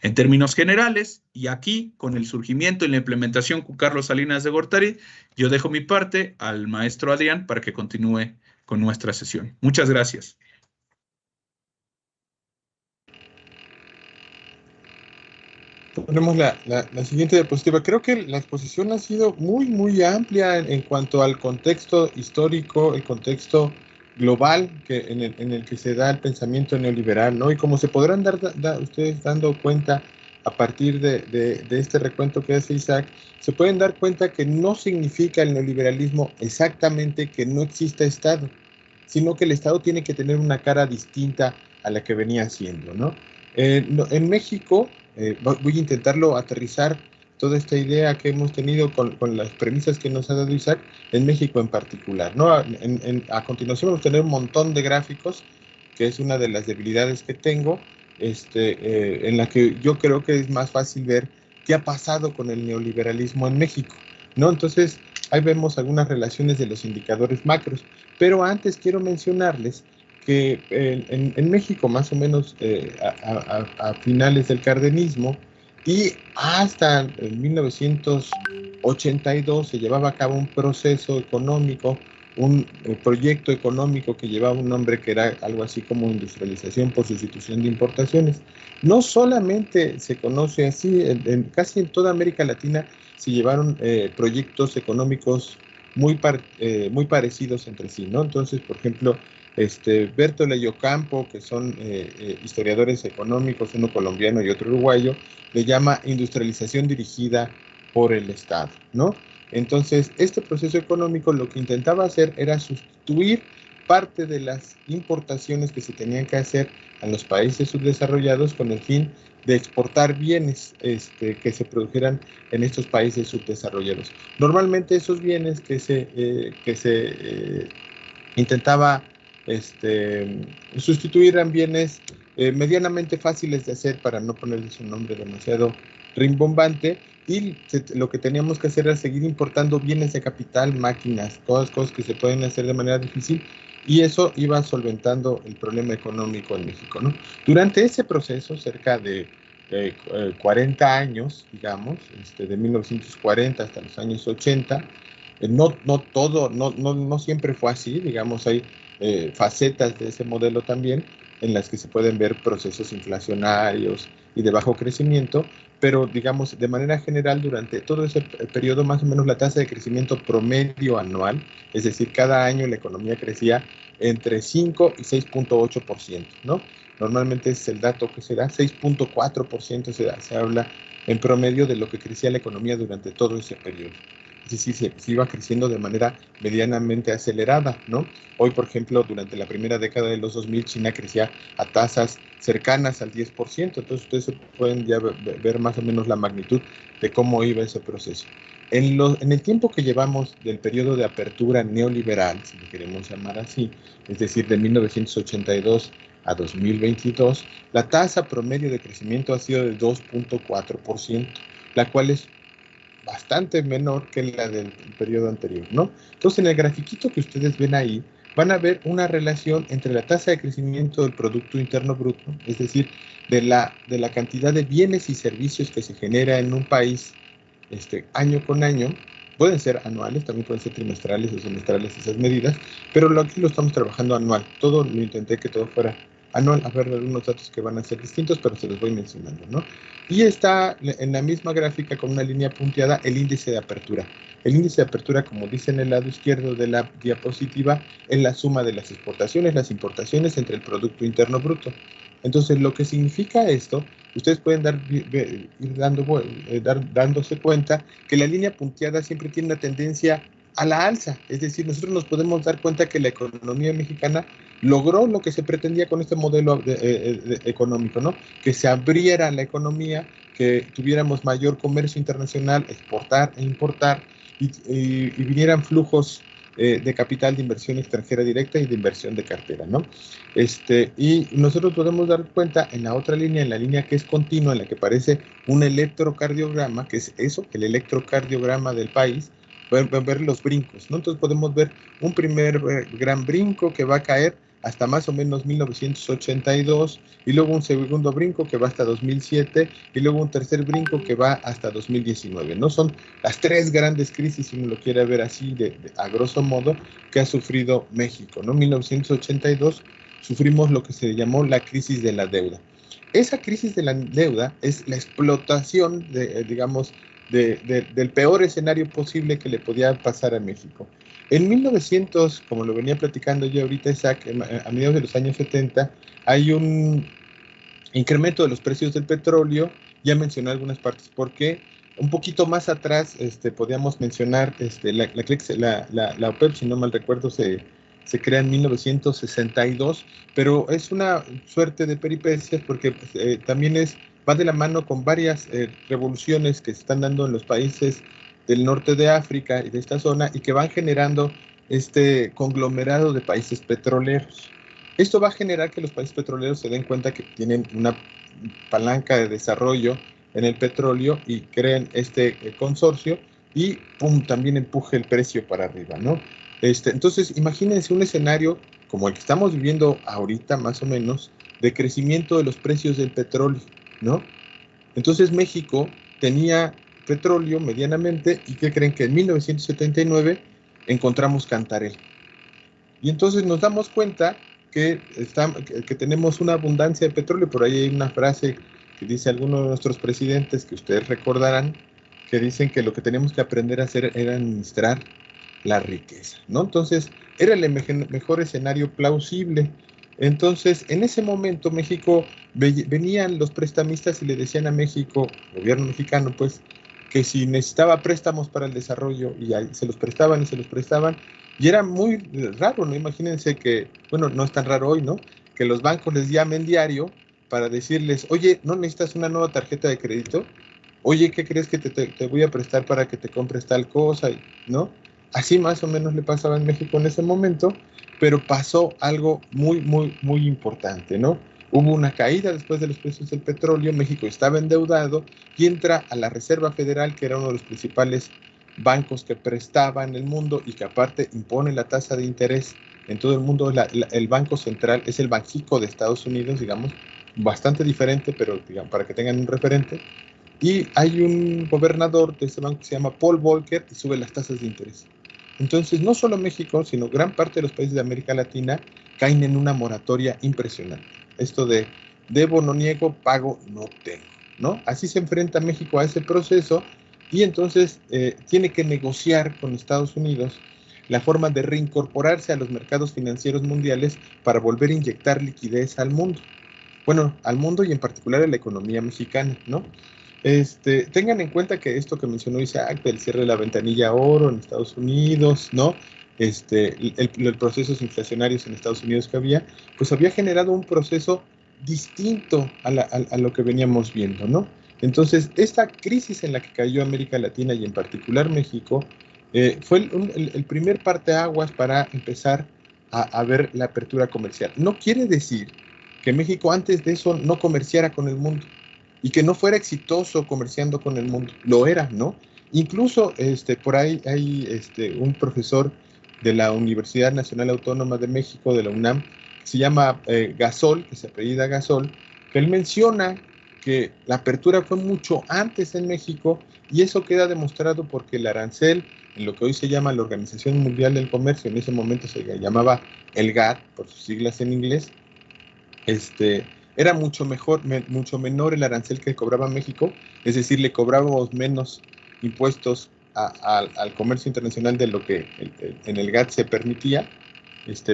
En términos generales, y aquí con el surgimiento y la implementación con Carlos Salinas de Gortari, yo dejo mi parte al maestro Adrián para que continúe con nuestra sesión. Muchas gracias. Ponemos la siguiente diapositiva. Creo que la exposición ha sido muy amplia en cuanto al contexto histórico, el contexto global en el que se da el pensamiento neoliberal, ¿no? Y como se podrán ustedes dando cuenta a partir de este recuento que hace Isaac, se pueden dar cuenta que no significa el neoliberalismo exactamente que no exista Estado, sino que el Estado tiene que tener una cara distinta a la que venía siendo, ¿no? En México, voy a intentarlo aterrizar toda esta idea que hemos tenido con las premisas que nos ha dado Isaac, en México en particular, ¿no? A continuación vamos a tener un montón de gráficos, que es una de las debilidades que tengo, en la que yo creo que es más fácil ver qué ha pasado con el neoliberalismo en México, ¿no? Entonces, ahí vemos algunas relaciones de los indicadores macros, pero antes quiero mencionarles que en México, más o menos a finales del cardenismo y hasta 1982 se llevaba a cabo un proceso económico, un proyecto económico que llevaba un nombre que era algo así como industrialización por sustitución de importaciones. No solamente se conoce así, casi en toda América Latina se llevaron proyectos económicos muy parecidos entre sí, ¿no? Entonces, por ejemplo, Bertola y Ocampo, que son historiadores económicos, uno colombiano y otro uruguayo, le llama industrialización dirigida por el Estado, ¿no? Entonces, este proceso económico lo que intentaba hacer era sustituir parte de las importaciones que se tenían que hacer a los países subdesarrollados con el fin de exportar bienes que se produjeran en estos países subdesarrollados. Normalmente esos bienes que se intentaba sustituir eran bienes medianamente fáciles de hacer para no ponerles un nombre demasiado rimbombante, y lo que teníamos que hacer era seguir importando bienes de capital, máquinas, todas cosas que se pueden hacer de manera difícil, y eso iba solventando el problema económico en México, ¿no? Durante ese proceso, cerca de 40 años, digamos, de 1940 hasta los años 80, no siempre fue así, digamos, hay facetas de ese modelo también, en las que se pueden ver procesos inflacionarios y de bajo crecimiento, pero digamos, de manera general, durante todo ese periodo, más o menos la tasa de crecimiento promedio anual, es decir, cada año la economía crecía entre 5 y 6.8%, ¿no? Normalmente es el dato que se da, 6.4% se habla en promedio de lo que crecía la economía durante todo ese periodo. Es decir, se iba creciendo de manera medianamente acelerada, ¿no? Hoy, por ejemplo, durante la primera década de los 2000, China crecía a tasas cercanas al 10%, entonces ustedes pueden ya ver más o menos la magnitud de cómo iba ese proceso. En el tiempo que llevamos del periodo de apertura neoliberal, si lo queremos llamar así, es decir, de 1982 a 2022, la tasa promedio de crecimiento ha sido de 2.4%, la cual es bastante menor que la del periodo anterior, ¿no? Entonces, en el grafiquito que ustedes ven ahí, van a ver una relación entre la tasa de crecimiento del Producto Interno Bruto, es decir, de la cantidad de bienes y servicios que se genera en un país año con año. Pueden ser anuales, también pueden ser trimestrales o semestrales esas medidas, pero aquí lo estamos trabajando anual. Todo lo intenté que todo fuera anual. A ver, algunos datos que van a ser distintos, pero se los voy mencionando, ¿no? Y está en la misma gráfica con una línea punteada el índice de apertura. El índice de apertura, como dice en el lado izquierdo de la diapositiva, es la suma de las exportaciones, las importaciones entre el Producto Interno Bruto. Entonces, lo que significa esto, ustedes pueden ir dándose cuenta que la línea punteada siempre tiene una tendencia a la alza. Es decir, nosotros nos podemos dar cuenta que la economía mexicana logró lo que se pretendía con este modelo económico, ¿no? Que se abriera la economía, que tuviéramos mayor comercio internacional, exportar e importar, y vinieran flujos de capital de inversión extranjera directa y de inversión de cartera, ¿no? Y nosotros podemos dar cuenta en la otra línea, en la línea que es continua, en la que aparece un electrocardiograma, que es eso, el electrocardiograma del país, pueden ver los brincos, ¿no? Entonces podemos ver un primer gran brinco que va a caer hasta más o menos 1982, y luego un segundo brinco que va hasta 2007, y luego un tercer brinco que va hasta 2019, ¿no? Son las tres grandes crisis, si uno lo quiere ver así, a grosso modo, que ha sufrido México, ¿no? 1982 sufrimos lo que se llamó la crisis de la deuda. Esa crisis de la deuda es la explotación, digamos, del peor escenario posible que le podía pasar a México. En 1900, como lo venía platicando yo ahorita, Isaac, a mediados de los años 70, hay un incremento de los precios del petróleo. Ya mencioné algunas partes por qué. Un poquito más atrás podíamos mencionar la OPEP, si no mal recuerdo, se crea en 1962, pero es una suerte de peripecias porque también va de la mano con varias revoluciones que se están dando en los países del norte de África y de esta zona y que van generando este conglomerado de países petroleros. Esto va a generar que los países petroleros se den cuenta que tienen una palanca de desarrollo en el petróleo y creen este consorcio y ¡pum!, también empuje el precio para arriba, ¿no? Entonces, imagínense un escenario como el que estamos viviendo ahorita, más o menos, de crecimiento de los precios del petróleo, ¿no? Entonces, México tenía petróleo medianamente, y ¿qué creen? Que en 1979 encontramos Cantarell. Y entonces nos damos cuenta que tenemos una abundancia de petróleo. Por ahí hay una frase que dice alguno de nuestros presidentes, que ustedes recordarán, que dicen que lo que tenemos que aprender a hacer era administrar la riqueza, ¿no? Entonces, era el mejor escenario plausible. Entonces, en ese momento, México, venían los prestamistas y le decían a México, gobierno mexicano, pues, que si necesitaba préstamos para el desarrollo, y ahí se los prestaban y se los prestaban, y era muy raro, ¿no? Imagínense que, bueno, no es tan raro hoy, ¿no? Que los bancos les llamen diario para decirles, oye, ¿no necesitas una nueva tarjeta de crédito? Oye, ¿qué crees que te voy a prestar para que te compres tal cosa? ¿No? Así más o menos le pasaba en México en ese momento, pero pasó algo muy, muy, muy importante, ¿no? Hubo una caída después de los precios del petróleo, México estaba endeudado y entra a la Reserva Federal, que era uno de los principales bancos que prestaba en el mundo y que aparte impone la tasa de interés en todo el mundo. El Banco Central es el Banxico de Estados Unidos, digamos, bastante diferente, pero digamos, para que tengan un referente. Y hay un gobernador de ese banco que se llama Paul Volcker y sube las tasas de interés. Entonces, no solo México, sino gran parte de los países de América Latina caen en una moratoria impresionante. Esto de debo, no niego, pago, no tengo, ¿no? Así se enfrenta México a ese proceso y entonces tiene que negociar con Estados Unidos la forma de reincorporarse a los mercados financieros mundiales para volver a inyectar liquidez al mundo. Bueno, al mundo y en particular a la economía mexicana, ¿no? Tengan en cuenta que esto que mencionó Isaac, del cierre de la ventanilla oro en Estados Unidos, ¿no? Los procesos inflacionarios en Estados Unidos que había, pues había generado un proceso distinto a lo que veníamos viendo, ¿no? Entonces, esta crisis en la que cayó América Latina y en particular México, fue el primer parteaguas para empezar a ver la apertura comercial. No quiere decir que México antes de eso no comerciara con el mundo y que no fuera exitoso comerciando con el mundo. Lo era, ¿no? Incluso por ahí hay un profesor de la Universidad Nacional Autónoma de México, de la UNAM, que se llama Gasol, que se apellida Gasol, que él menciona que la apertura fue mucho antes en México y eso queda demostrado porque el arancel, en lo que hoy se llama la Organización Mundial del Comercio, en ese momento se llamaba el GATT, por sus siglas en inglés, era mucho menor el arancel que cobraba México, es decir, le cobrábamos menos impuestos al comercio internacional de lo que en el GATT se permitía,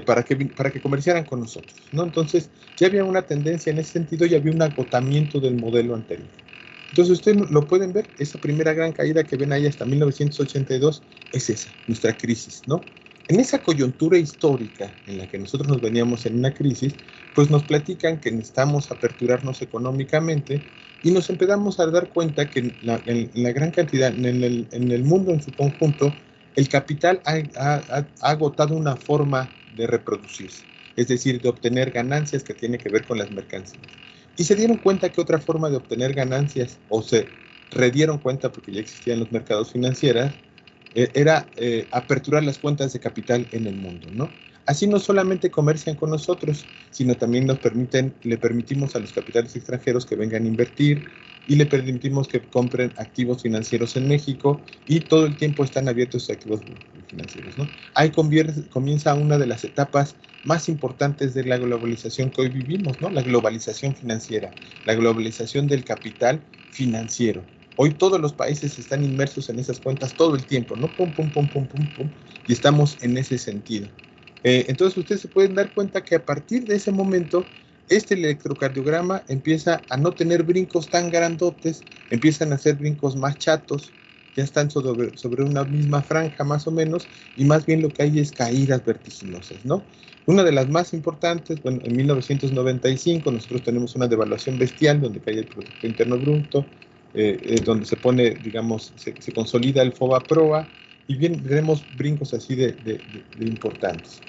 para que comerciaran con nosotros, ¿no? Entonces, ya había una tendencia en ese sentido y había un agotamiento del modelo anterior. Entonces, ustedes lo pueden ver, esa primera gran caída que ven ahí hasta 1982 es esa, nuestra crisis, ¿no? En esa coyuntura histórica en la que nosotros nos veníamos en una crisis, pues nos platican que necesitamos aperturarnos económicamente y nos empezamos a dar cuenta que en la gran cantidad, en el mundo en su conjunto, el capital ha agotado una forma de reproducirse, es decir, de obtener ganancias que tiene que ver con las mercancías. Y se dieron cuenta que otra forma de obtener ganancias, o se redieron cuenta porque ya existían los mercados financieros, era aperturar las cuentas de capital en el mundo, ¿no? Así no solamente comercian con nosotros, sino también le permitimos a los capitales extranjeros que vengan a invertir y le permitimos que compren activos financieros en México y todo el tiempo están abiertos estos activos financieros, ¿no? Ahí comienza una de las etapas más importantes de la globalización que hoy vivimos, ¿no? La globalización financiera, la globalización del capital financiero. Hoy todos los países están inmersos en esas cuentas todo el tiempo, ¿no? Pum, pum, pum, pum, pum, pum, y estamos en ese sentido. Entonces ustedes se pueden dar cuenta que a partir de ese momento, este electrocardiograma empieza a no tener brincos tan grandotes, empiezan a hacer brincos más chatos, ya están sobre una misma franja más o menos, y más bien lo que hay es caídas vertiginosas, ¿no? Una de las más importantes, bueno, en 1995 nosotros tenemos una devaluación bestial donde cae el Producto Interno Bruto, donde se pone, digamos, se consolida el FOBA-PROA, y bien tenemos brincos así de importantes.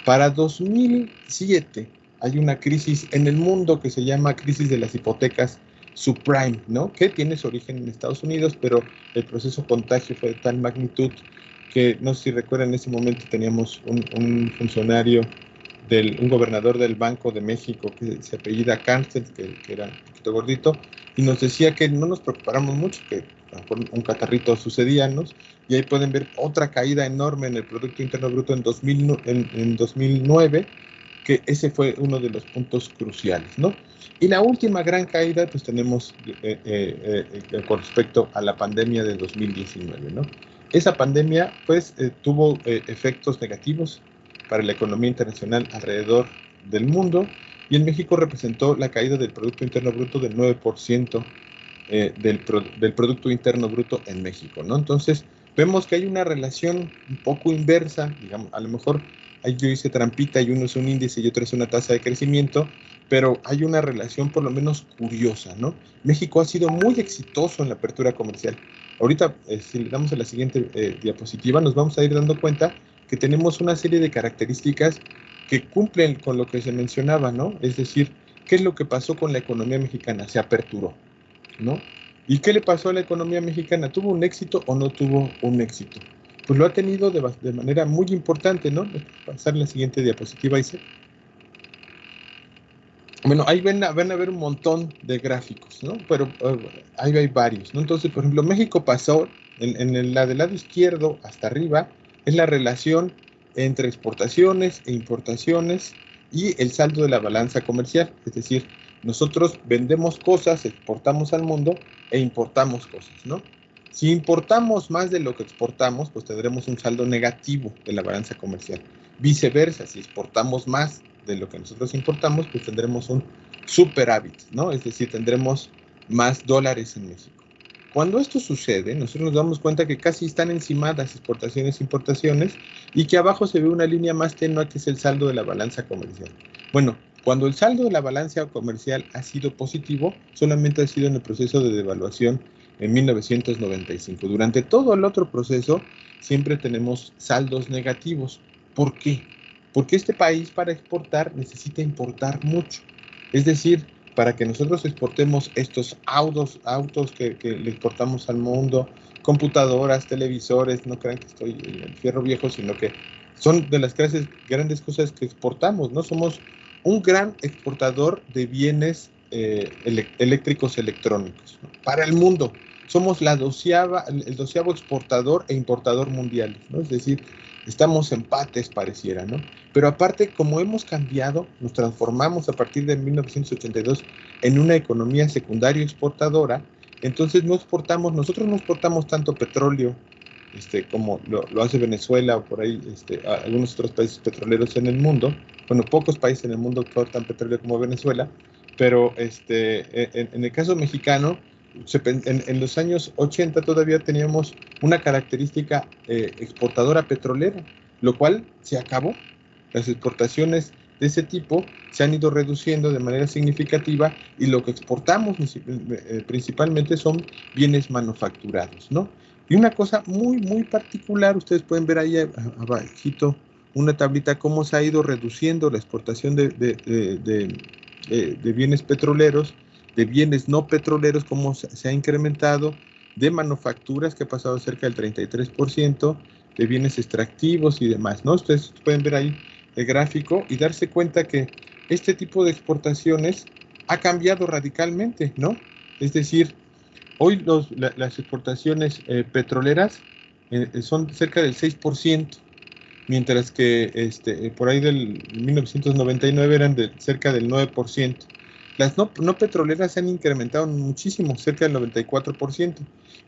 Para 2007 hay una crisis en el mundo que se llama crisis de las hipotecas subprime, ¿no? Que tiene su origen en Estados Unidos, pero el proceso contagio fue de tal magnitud que, no sé si recuerdan, en ese momento teníamos un funcionario, un gobernador del Banco de México que se apellida Cárcel, que era un poquito gordito, y nos decía que no nos preocupáramos mucho, que a lo mejor un catarrito sucedía, ¿no? Y ahí pueden ver otra caída enorme en el Producto Interno Bruto en 2009, que ese fue uno de los puntos cruciales, ¿no? Y la última gran caída, pues tenemos con respecto a la pandemia de 2019, ¿no? Esa pandemia, pues, tuvo efectos negativos para la economía internacional alrededor del mundo, y en México representó la caída del Producto Interno Bruto del 9% del Producto Interno Bruto en México, ¿no? Entonces, vemos que hay una relación un poco inversa, digamos, a lo mejor ahí yo hice trampita y uno es un índice y otro es una tasa de crecimiento, pero hay una relación por lo menos curiosa, ¿no? México ha sido muy exitoso en la apertura comercial. Ahorita, si le damos a la siguiente diapositiva, nos vamos a ir dando cuenta que tenemos una serie de características que cumplen con lo que se mencionaba, ¿no? Es decir, ¿qué es lo que pasó con la economía mexicana? Se aperturó, ¿no? ¿Y qué le pasó a la economía mexicana? ¿Tuvo un éxito o no tuvo un éxito? Pues lo ha tenido de manera muy importante, ¿no? Pasar la siguiente diapositiva, Isaac. Bueno, ahí van a ver un montón de gráficos, ¿no? Pero ahí hay varios, ¿no? Entonces, por ejemplo, México pasó, la del lado izquierdo hasta arriba, es la relación entre exportaciones e importaciones y el saldo de la balanza comercial. Es decir, nosotros vendemos cosas, exportamos al mundo e importamos cosas, ¿no? Si importamos más de lo que exportamos, pues tendremos un saldo negativo de la balanza comercial. Viceversa, si exportamos más de lo que nosotros importamos, pues tendremos un superávit, ¿no? Es decir, tendremos más dólares en México. Cuando esto sucede, nosotros nos damos cuenta que casi están encimadas exportaciones e importaciones, y que abajo se ve una línea más tenue que es el saldo de la balanza comercial. Bueno, cuando el saldo de la balanza comercial ha sido positivo, solamente ha sido en el proceso de devaluación en 1995. Durante todo el otro proceso siempre tenemos saldos negativos. ¿Por qué? Porque este país para exportar necesita importar mucho. Es decir, para que nosotros exportemos estos autos que le exportamos al mundo, computadoras, televisores, no crean que estoy en el fierro viejo, sino que son de las grandes cosas que exportamos, ¿no? Somos un gran exportador de bienes eléctricos electrónicos, ¿no? Para el mundo. Somos el 12º exportador e importador mundial, ¿no? Es decir, estamos empates pareciera, ¿no? Pero aparte, como hemos cambiado, nos transformamos a partir de 1982 en una economía secundaria exportadora, entonces nosotros no exportamos tanto petróleo como lo hace Venezuela o por ahí algunos otros países petroleros en el mundo. Bueno, pocos países en el mundo exportan petróleo como Venezuela, pero en el caso mexicano, en los años 80 todavía teníamos una característica exportadora petrolera, lo cual se acabó. Las exportaciones de ese tipo se han ido reduciendo de manera significativa, y lo que exportamos principalmente son bienes manufacturados, ¿no? Y una cosa muy, muy particular, ustedes pueden ver ahí abajito una tablita cómo se ha ido reduciendo la exportación de bienes petroleros, de bienes no petroleros, cómo se ha incrementado, de manufacturas que ha pasado cerca del 33%, de bienes extractivos y demás, ¿no? Ustedes pueden ver ahí el gráfico y darse cuenta que este tipo de exportaciones ha cambiado radicalmente, ¿no? Es decir, hoy las exportaciones petroleras son cerca del 6%, mientras que por ahí del 1999 eran cerca del 9%. Las no petroleras se han incrementado muchísimo, cerca del 94%.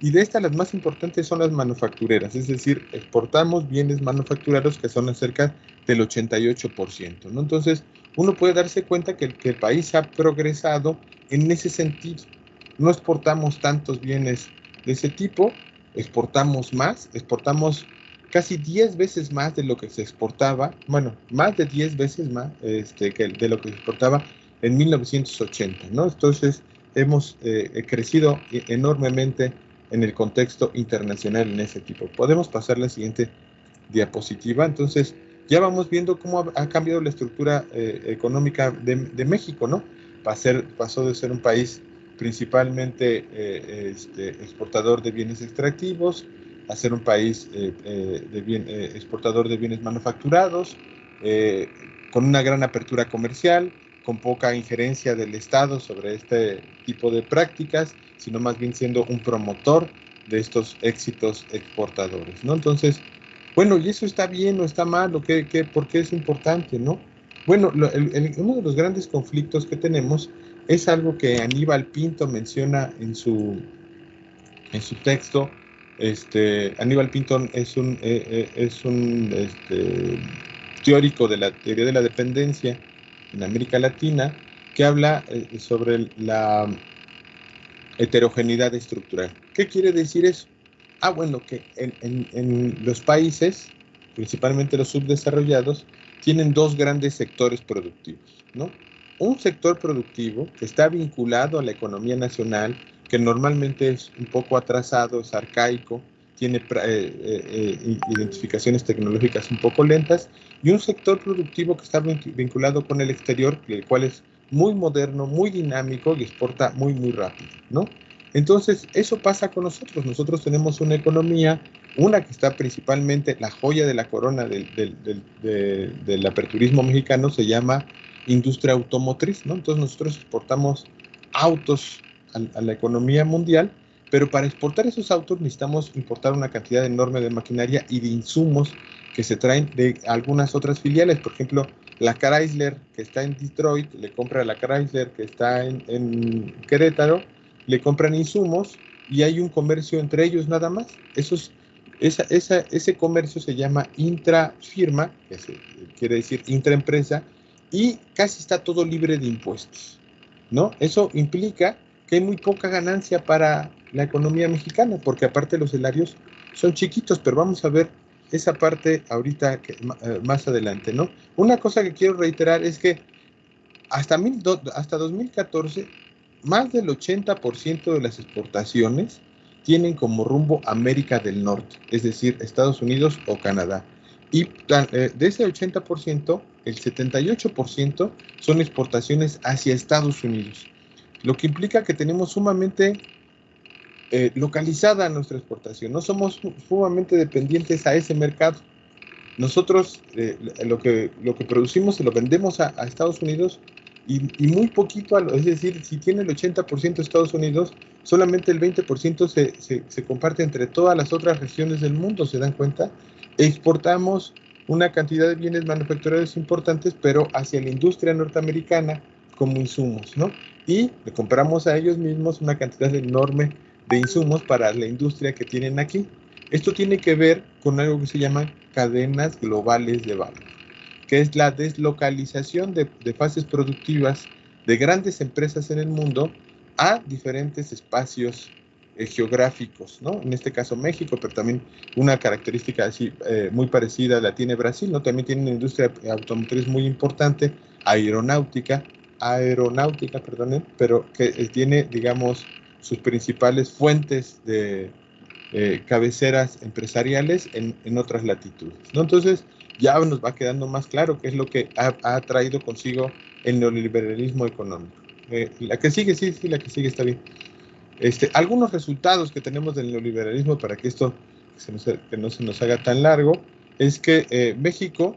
Y de estas las más importantes son las manufactureras, es decir, exportamos bienes manufacturados que son cerca del 88%, ¿no? Entonces, uno puede darse cuenta que el país ha progresado en ese sentido. No exportamos tantos bienes de ese tipo, exportamos casi 10 veces más de lo que se exportaba, bueno, más de 10 veces más que de lo que se exportaba en 1980, ¿no? Entonces, hemos crecido enormemente en el contexto internacional en ese tipo. Podemos pasar la siguiente diapositiva. Entonces, ya vamos viendo cómo ha cambiado la estructura económica de México, ¿no? Pasó de ser un país principalmente exportador de bienes extractivos a ser un país exportador de bienes manufacturados, con una gran apertura comercial, con poca injerencia del Estado sobre este tipo de prácticas, sino más bien siendo un promotor de estos éxitos exportadores, ¿no? Entonces, bueno, ¿y eso está bien o está mal? ¿Por qué es importante, no? Bueno, uno de los grandes conflictos que tenemos es algo que Aníbal Pinto menciona en su texto. Aníbal Pinto es un teórico de la teoría de la dependencia en América Latina, que habla sobre la heterogeneidad estructural. ¿Qué quiere decir eso? Bueno, que en los países, principalmente los subdesarrollados, tienen dos grandes sectores productivos, ¿no? Un sector productivo que está vinculado a la economía nacional, que normalmente es un poco atrasado, es arcaico, tiene identificaciones tecnológicas un poco lentas, y un sector productivo que está vinculado con el exterior, el cual es muy moderno, muy dinámico y exporta muy, muy rápido, ¿no? Entonces, eso pasa con nosotros. Nosotros tenemos una economía, una que está principalmente, la joya de la corona del aperturismo mexicano, se llama industria automotriz, ¿no? Entonces, nosotros exportamos autos a la economía mundial, pero para exportar esos autos necesitamos importar una cantidad enorme de maquinaria y de insumos que se traen de algunas otras filiales. Por ejemplo, la Chrysler, que está en Detroit, le compra a la Chrysler, que está en Querétaro, le compran insumos y hay un comercio entre ellos nada más. Ese comercio se llama intrafirma, que quiere decir intraempresa, y casi está todo libre de impuestos, ¿no? Eso implica que hay muy poca ganancia para la economía mexicana, porque aparte los salarios son chiquitos, pero vamos a ver esa parte ahorita más adelante, ¿no? Una cosa que quiero reiterar es que hasta 2014, más del 80% de las exportaciones tienen como rumbo América del Norte, es decir, Estados Unidos o Canadá. Y de ese 80%, el 78% son exportaciones hacia Estados Unidos, lo que implica que tenemos sumamente localizada nuestra exportación, no somos sumamente dependientes a ese mercado. Nosotros lo que producimos se lo vendemos a Estados Unidos y muy poquito, es decir, si tiene el 80% de Estados Unidos, solamente el 20% se comparte entre todas las otras regiones del mundo, ¿se dan cuenta? Exportamos una cantidad de bienes manufacturados importantes, pero hacia la industria norteamericana como insumos, ¿no? Y le compramos a ellos mismos una cantidad enorme de insumos para la industria que tienen aquí. Esto tiene que ver con algo que se llama cadenas globales de valor, que es la deslocalización de fases productivas de grandes empresas en el mundo a diferentes espacios geográficos, ¿no? En este caso México, pero también una característica así muy parecida la tiene Brasil, ¿no? También tiene una industria automotriz muy importante, aeronáutica, perdonen, pero que tiene, digamos, sus principales fuentes de cabeceras empresariales en otras latitudes, ¿no? Entonces, ya nos va quedando más claro qué es lo que ha traído consigo el neoliberalismo económico. La que sigue, sí, la que sigue está bien. Algunos resultados que tenemos del neoliberalismo para que esto que no se nos haga tan largo, es que México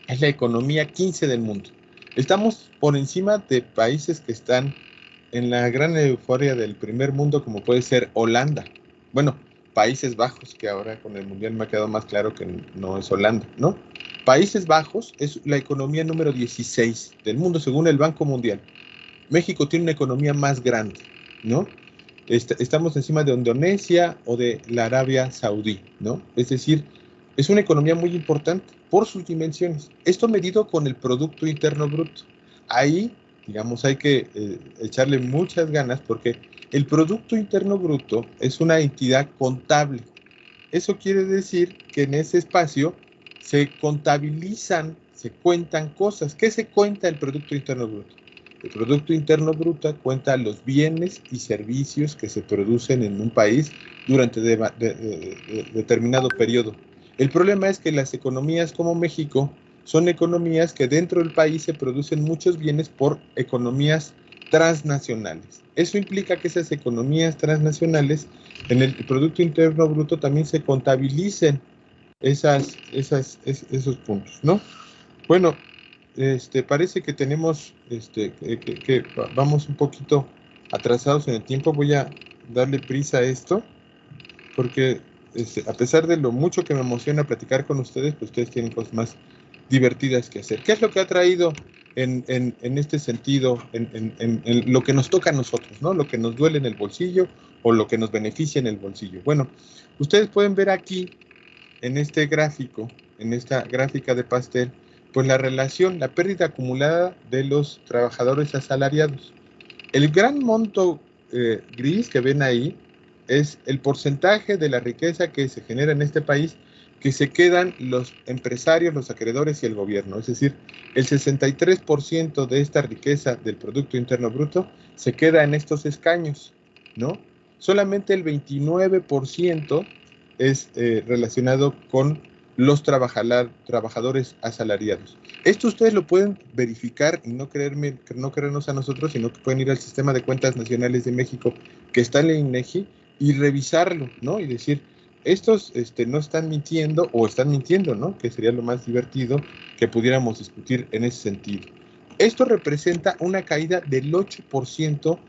es la economía 15 del mundo. Estamos por encima de países que están en la gran euforia del primer mundo, como puede ser Holanda. Bueno, Países Bajos, que ahora con el Mundial me ha quedado más claro que no es Holanda, ¿no? Países Bajos es la economía número 16 del mundo, según el Banco Mundial. México tiene una economía más grande, ¿no? Estamos encima de Indonesia o de la Arabia Saudí, ¿no? Es decir, es una economía muy importante por sus dimensiones. Esto medido con el Producto Interno Bruto. Ahí, digamos, hay que echarle muchas ganas porque el Producto Interno Bruto es una entidad contable. Eso quiere decir que en ese espacio se contabilizan, se cuentan cosas. ¿Qué se cuenta el Producto Interno Bruto? El Producto Interno Bruto cuenta los bienes y servicios que se producen en un país durante determinado periodo. El problema es que las economías como México son economías que dentro del país se producen muchos bienes por economías transnacionales. Eso implica que esas economías transnacionales en el Producto Interno Bruto también se contabilicen esos puntos, ¿no? Bueno, parece que tenemos, que vamos un poquito atrasados en el tiempo. Voy a darle prisa a esto, porque a pesar de lo mucho que me emociona platicar con ustedes, pues ustedes tienen cosas más divertidas que hacer. ¿Qué es lo que ha traído en este sentido, en lo que nos toca a nosotros, ¿no? Lo que nos duele en el bolsillo o lo que nos beneficia en el bolsillo. Bueno, ustedes pueden ver aquí, en este gráfico, en esta gráfica de pastel, pues la relación, la pérdida acumulada de los trabajadores asalariados. El gran monto gris que ven ahí es el porcentaje de la riqueza que se genera en este país que se quedan los empresarios, los acreedores y el gobierno. Es decir, el 63% de esta riqueza del Producto Interno Bruto se queda en estos escaños, ¿no? Solamente el 29% es relacionado con los trabajadores asalariados. Esto ustedes lo pueden verificar y no creernos a nosotros, sino que pueden ir al Sistema de Cuentas Nacionales de México, que está en el INEGI, y revisarlo, ¿no? Y decir, estos no están mintiendo o están mintiendo, ¿no? Que sería lo más divertido que pudiéramos discutir en ese sentido. Esto representa una caída del 8%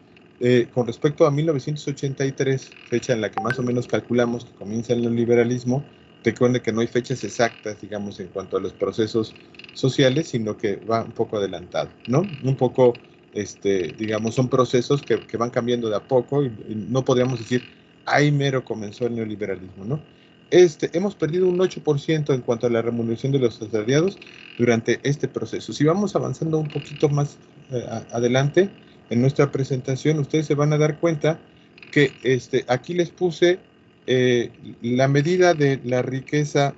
con respecto a 1983, fecha en la que más o menos calculamos que comienza el neoliberalismo. Recuerden que no hay fechas exactas, digamos, en cuanto a los procesos sociales, sino que va un poco adelantado, ¿no? Un poco, digamos, son procesos que van cambiando de a poco y no podríamos decir, ahí mero comenzó el neoliberalismo, ¿no? Hemos perdido un 8% en cuanto a la remuneración de los asalariados durante este proceso. Si vamos avanzando un poquito más adelante en nuestra presentación, ustedes se van a dar cuenta que aquí les puse la medida de la riqueza,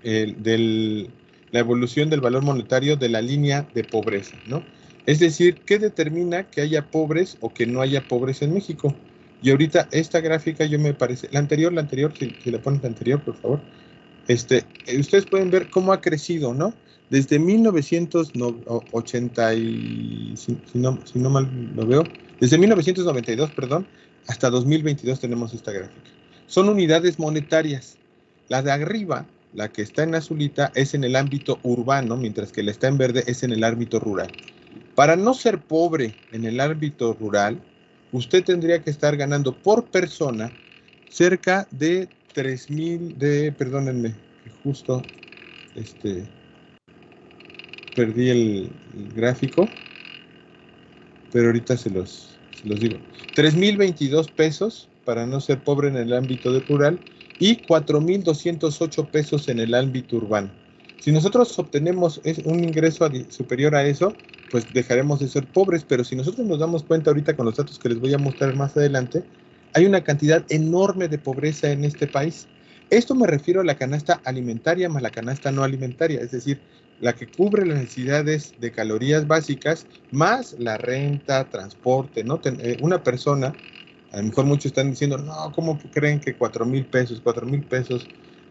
la evolución del valor monetario de la línea de pobreza, ¿no? Es decir, ¿qué determina que haya pobres o que no haya pobres en México? Y ahorita esta gráfica yo me parece, la anterior, si le pones la anterior, por favor. Ustedes pueden ver cómo ha crecido, ¿no? Desde 1980, si no mal lo veo, desde 1992, perdón, hasta 2022 tenemos esta gráfica. Son unidades monetarias. La de arriba, la que está en azulita, es en el ámbito urbano, mientras que la está en verde es en el ámbito rural. Para no ser pobre en el ámbito rural, usted tendría que estar ganando por persona cerca de 3,000 perdónenme, justo perdí el gráfico, pero ahorita se los digo. 3,022 pesos para no ser pobre en el ámbito de rural y 4,208 pesos en el ámbito urbano. Si nosotros obtenemos un ingreso superior a eso, pues dejaremos de ser pobres, pero si nosotros nos damos cuenta ahorita con los datos que les voy a mostrar más adelante, hay una cantidad enorme de pobreza en este país. Esto me refiero a la canasta alimentaria más la canasta no alimentaria, es decir, la que cubre las necesidades de calorías básicas más la renta, transporte, ¿no? Una persona, a lo mejor muchos están diciendo, no, ¿cómo creen que 4,000 pesos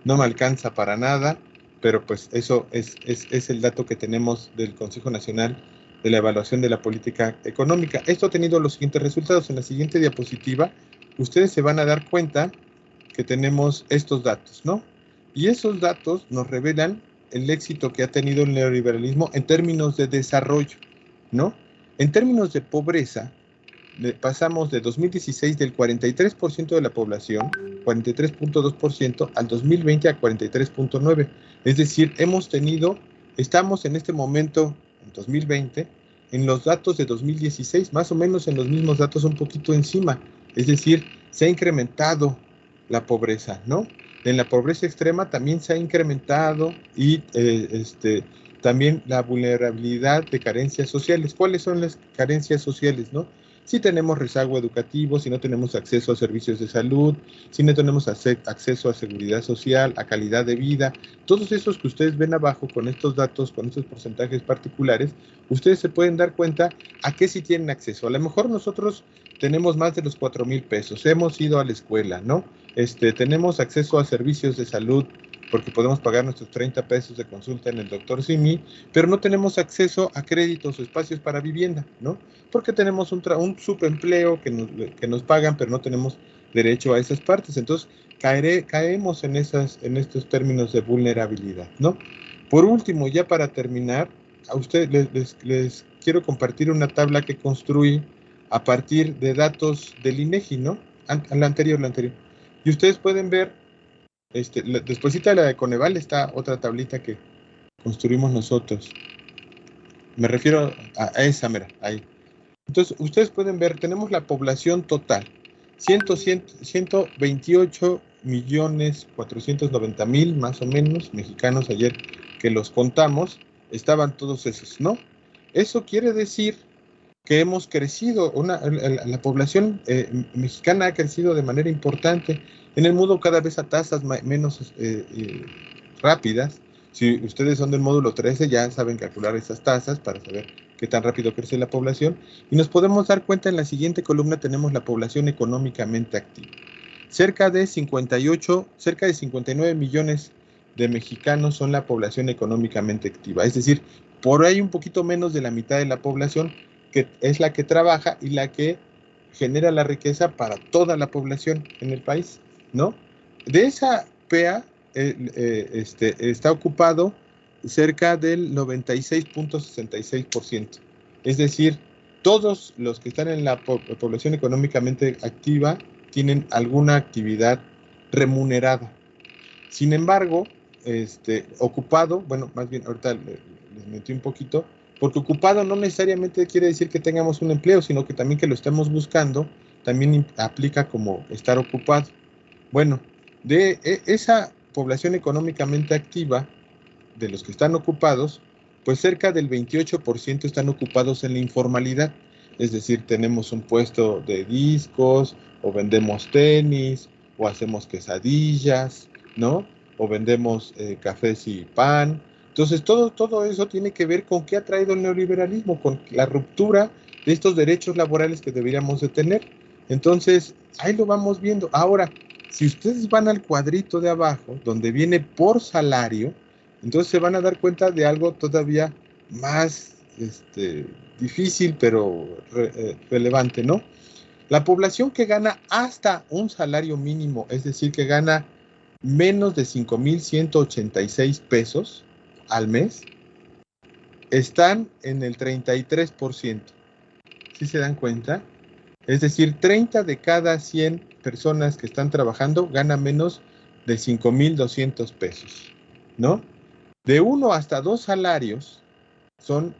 no me alcanza para nada? Pero pues eso es el dato que tenemos del Consejo Nacional de la Evaluación de la Política Económica. Esto ha tenido los siguientes resultados. En la siguiente diapositiva, ustedes se van a dar cuenta que tenemos estos datos, ¿no? Y esos datos nos revelan el éxito que ha tenido el neoliberalismo en términos de desarrollo, ¿no? En términos de pobreza, pasamos de 2016 del 43% de la población, 43.2%, al 2020 a 43.9%. Es decir, estamos en este momento, en 2020, en los datos de 2016, más o menos en los mismos datos, un poquito encima. Es decir, se ha incrementado la pobreza, ¿no? En la pobreza extrema también se ha incrementado y también la vulnerabilidad de carencias sociales. ¿Cuáles son las carencias sociales, no? Si tenemos rezago educativo, si no tenemos acceso a servicios de salud, si no tenemos acceso a seguridad social, a calidad de vida, todos esos que ustedes ven abajo con estos datos, con estos porcentajes particulares, ustedes se pueden dar cuenta a qué sí tienen acceso. A lo mejor nosotros tenemos más de los 4,000 pesos, hemos ido a la escuela, ¿no? Tenemos acceso a servicios de salud porque podemos pagar nuestros 30 pesos de consulta en el doctor Simi, pero no tenemos acceso a créditos o espacios para vivienda, ¿no? Porque tenemos un subempleo que nos pagan, pero no tenemos derecho a esas partes. Entonces, caemos en estos términos de vulnerabilidad, ¿no? Por último, ya para terminar, a ustedes les quiero compartir una tabla que construí a partir de datos del INEGI, ¿no? La anterior. Y ustedes pueden ver, despuésita de la de Coneval está otra tablita que construimos nosotros. Me refiero a esa, mira, ahí. Entonces, ustedes pueden ver, tenemos la población total, 128,490,000 más o menos mexicanos, ayer que los contamos, estaban todos esos, ¿no? Eso quiere decir que hemos crecido, la población mexicana ha crecido de manera importante, en el mundo cada vez a tasas menos rápidas. Si ustedes son del módulo 13 ya saben calcular esas tasas para saber qué tan rápido crece la población, y nos podemos dar cuenta en la siguiente columna tenemos la población económicamente activa. Cerca de 59 millones de mexicanos son la población económicamente activa, es decir, por ahí un poquito menos de la mitad de la población que es la que trabaja y la que genera la riqueza para toda la población en el país, ¿no? De esa PA está ocupado cerca del 96.66%. Es decir, todos los que están en la población económicamente activa tienen alguna actividad remunerada. Sin embargo, ocupado, bueno, más bien ahorita les metí un poquito, porque ocupado no necesariamente quiere decir que tengamos un empleo, sino que también que lo estemos buscando, también aplica como estar ocupado. Bueno, de esa población económicamente activa, de los que están ocupados, pues cerca del 28% están ocupados en la informalidad. Es decir, tenemos un puesto de discos, o vendemos tenis, o hacemos quesadillas, ¿no? O vendemos cafés y pan. Entonces, todo eso tiene que ver con qué ha traído el neoliberalismo, con la ruptura de estos derechos laborales que deberíamos de tener. Entonces, ahí lo vamos viendo. Ahora, si ustedes van al cuadrito de abajo, donde viene por salario, entonces se van a dar cuenta de algo todavía más difícil, pero relevante, ¿no? La población que gana hasta un salario mínimo, es decir, que gana menos de 5,186 pesos al mes, están en el 33%. ¿Sí se dan cuenta? Es decir, 30 de cada 100 personas que están trabajando ganan menos de 5,200 pesos, ¿no? De 1 hasta 2 salarios son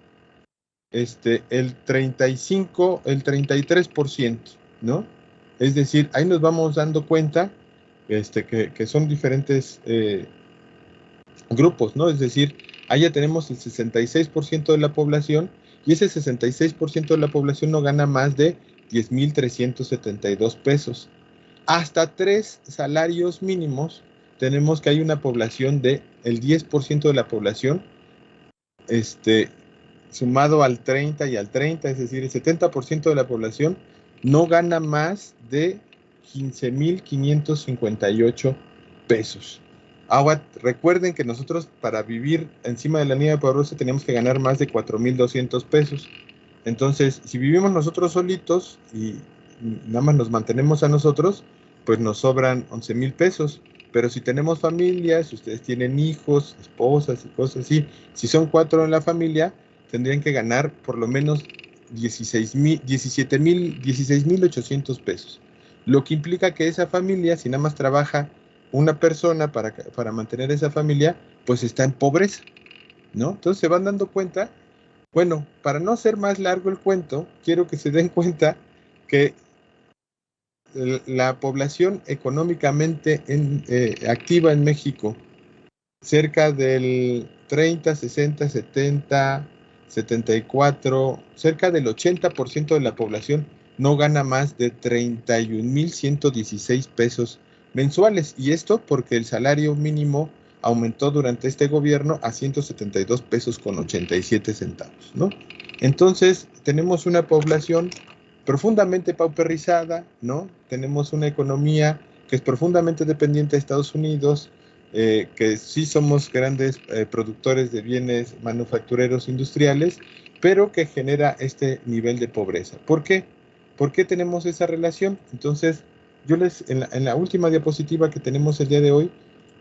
el 33%, ¿no? Es decir, ahí nos vamos dando cuenta que son diferentes grupos, ¿no? Es decir, ahí ya tenemos el 66% de la población, y ese 66% de la población no gana más de 10,372 pesos. Hasta 3 salarios mínimos tenemos que hay una población de el 10% de la población, sumado al 30 y al 30, es decir, el 70% de la población no gana más de 15,558 pesos. Ahora, recuerden que nosotros para vivir encima de la línea de pobreza teníamos que ganar más de 4,200 pesos. Entonces, si vivimos nosotros solitos y nada más nos mantenemos a nosotros, pues nos sobran 11,000 pesos. Pero si tenemos familias, si ustedes tienen hijos, esposas y cosas así, si son 4 en la familia, tendrían que ganar por lo menos 16,800 pesos. Lo que implica que esa familia, si nada más trabaja una persona para mantener esa familia, pues está en pobreza, ¿no? Entonces se van dando cuenta Bueno, para no hacer más largo el cuento, quiero que se den cuenta que la población económicamente activa en México, cerca del 30, 60, 70, 74, cerca del 80% de la población no gana más de 31,116 pesos mensuales. Y esto porque el salario mínimo aumentó durante este gobierno a 172 pesos con 87 centavos, ¿no? Entonces, tenemos una población profundamente pauperizada, ¿no? Tenemos una economía que es profundamente dependiente de Estados Unidos, que sí somos grandes productores de bienes manufactureros industriales, pero que genera este nivel de pobreza. ¿Por qué? ¿Por qué tenemos esa relación? Entonces, en la última diapositiva que tenemos el día de hoy,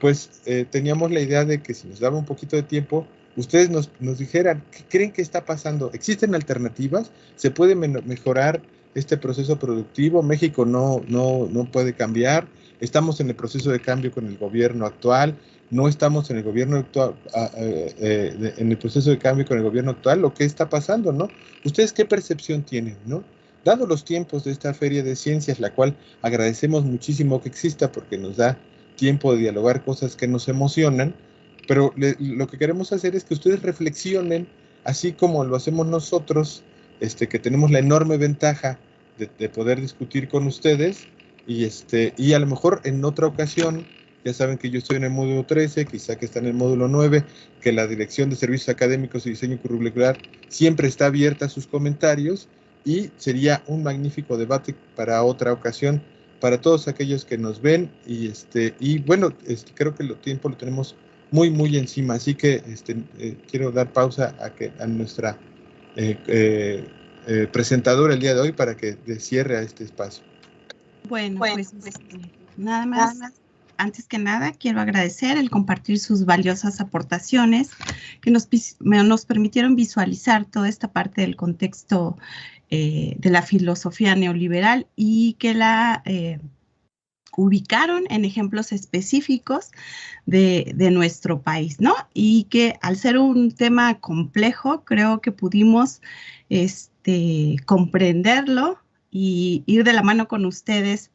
pues teníamos la idea de que si nos daba un poquito de tiempo, ustedes nos dijeran, ¿qué creen que está pasando? ¿Existen alternativas? ¿Se puede mejorar este proceso productivo? ¿México no puede cambiar? ¿Estamos en el proceso de cambio con el gobierno actual? ¿No estamos en el gobierno actual, en el proceso de cambio con el gobierno actual? ¿O qué está pasando, no? ¿Ustedes qué percepción tienen, no? Dado los tiempos de esta Feria de Ciencias, la cual agradecemos muchísimo que exista porque nos da tiempo de dialogar cosas que nos emocionan, pero lo que queremos hacer es que ustedes reflexionen, así como lo hacemos nosotros, que tenemos la enorme ventaja de poder discutir con ustedes, y a lo mejor en otra ocasión, ya saben que yo estoy en el módulo 13, quizá que está en el módulo 9, que la Dirección de Servicios Académicos y Diseño Curricular siempre está abierta a sus comentarios, y sería un magnífico debate para otra ocasión, para todos aquellos que nos ven, y bueno, creo que el tiempo lo tenemos muy encima, así que quiero dar pausa a nuestra presentadora el día de hoy para que cierre a este espacio. Bueno, pues nada más, antes que nada, quiero agradecer el compartir sus valiosas aportaciones que nos permitieron visualizar toda esta parte del contexto de la filosofía neoliberal y que la ubicaron en ejemplos específicos de nuestro país, ¿no? Y que al ser un tema complejo, creo que pudimos comprenderlo y ir de la mano con ustedes,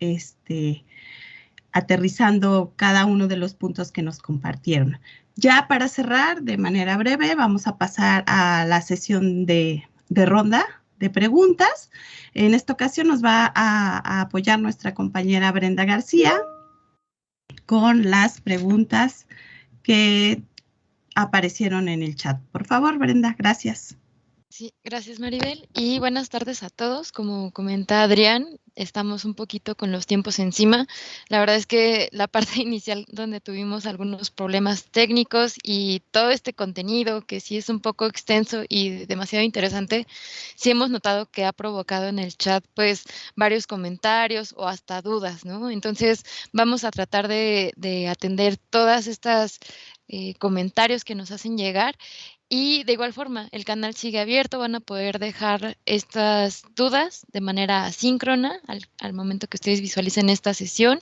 aterrizando cada uno de los puntos que nos compartieron. Ya para cerrar, de manera breve, vamos a pasar a la sesión de ronda de preguntas. En esta ocasión nos va a apoyar nuestra compañera Brenda García con las preguntas que aparecieron en el chat. Por favor, Brenda, gracias. Sí, gracias Maribel y buenas tardes a todos. Como comenta Adrián, estamos un poquito con los tiempos encima. La verdad es que la parte inicial donde tuvimos algunos problemas técnicos y todo este contenido que sí es un poco extenso y demasiado interesante, sí hemos notado que ha provocado en el chat pues varios comentarios o hasta dudas, ¿no? Entonces vamos a tratar de atender todas estas comentarios que nos hacen llegar. Y de igual forma, el canal sigue abierto, van a poder dejar estas dudas de manera asíncrona al momento que ustedes visualicen esta sesión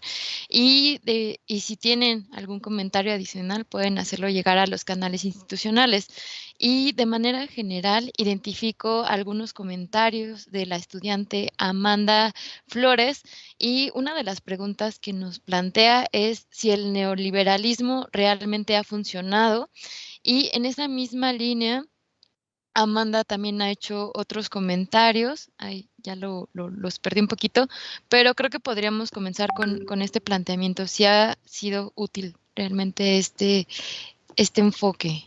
y si tienen algún comentario adicional pueden hacerlo llegar a los canales institucionales. Y de manera general identifico algunos comentarios de la estudiante Amanda Flores y una de las preguntas que nos plantea es si el neoliberalismo realmente ha funcionado. Y en esa misma línea, Amanda también ha hecho otros comentarios. Ay, ya los perdí un poquito, pero creo que podríamos comenzar con este planteamiento. Si ha sido útil realmente este enfoque.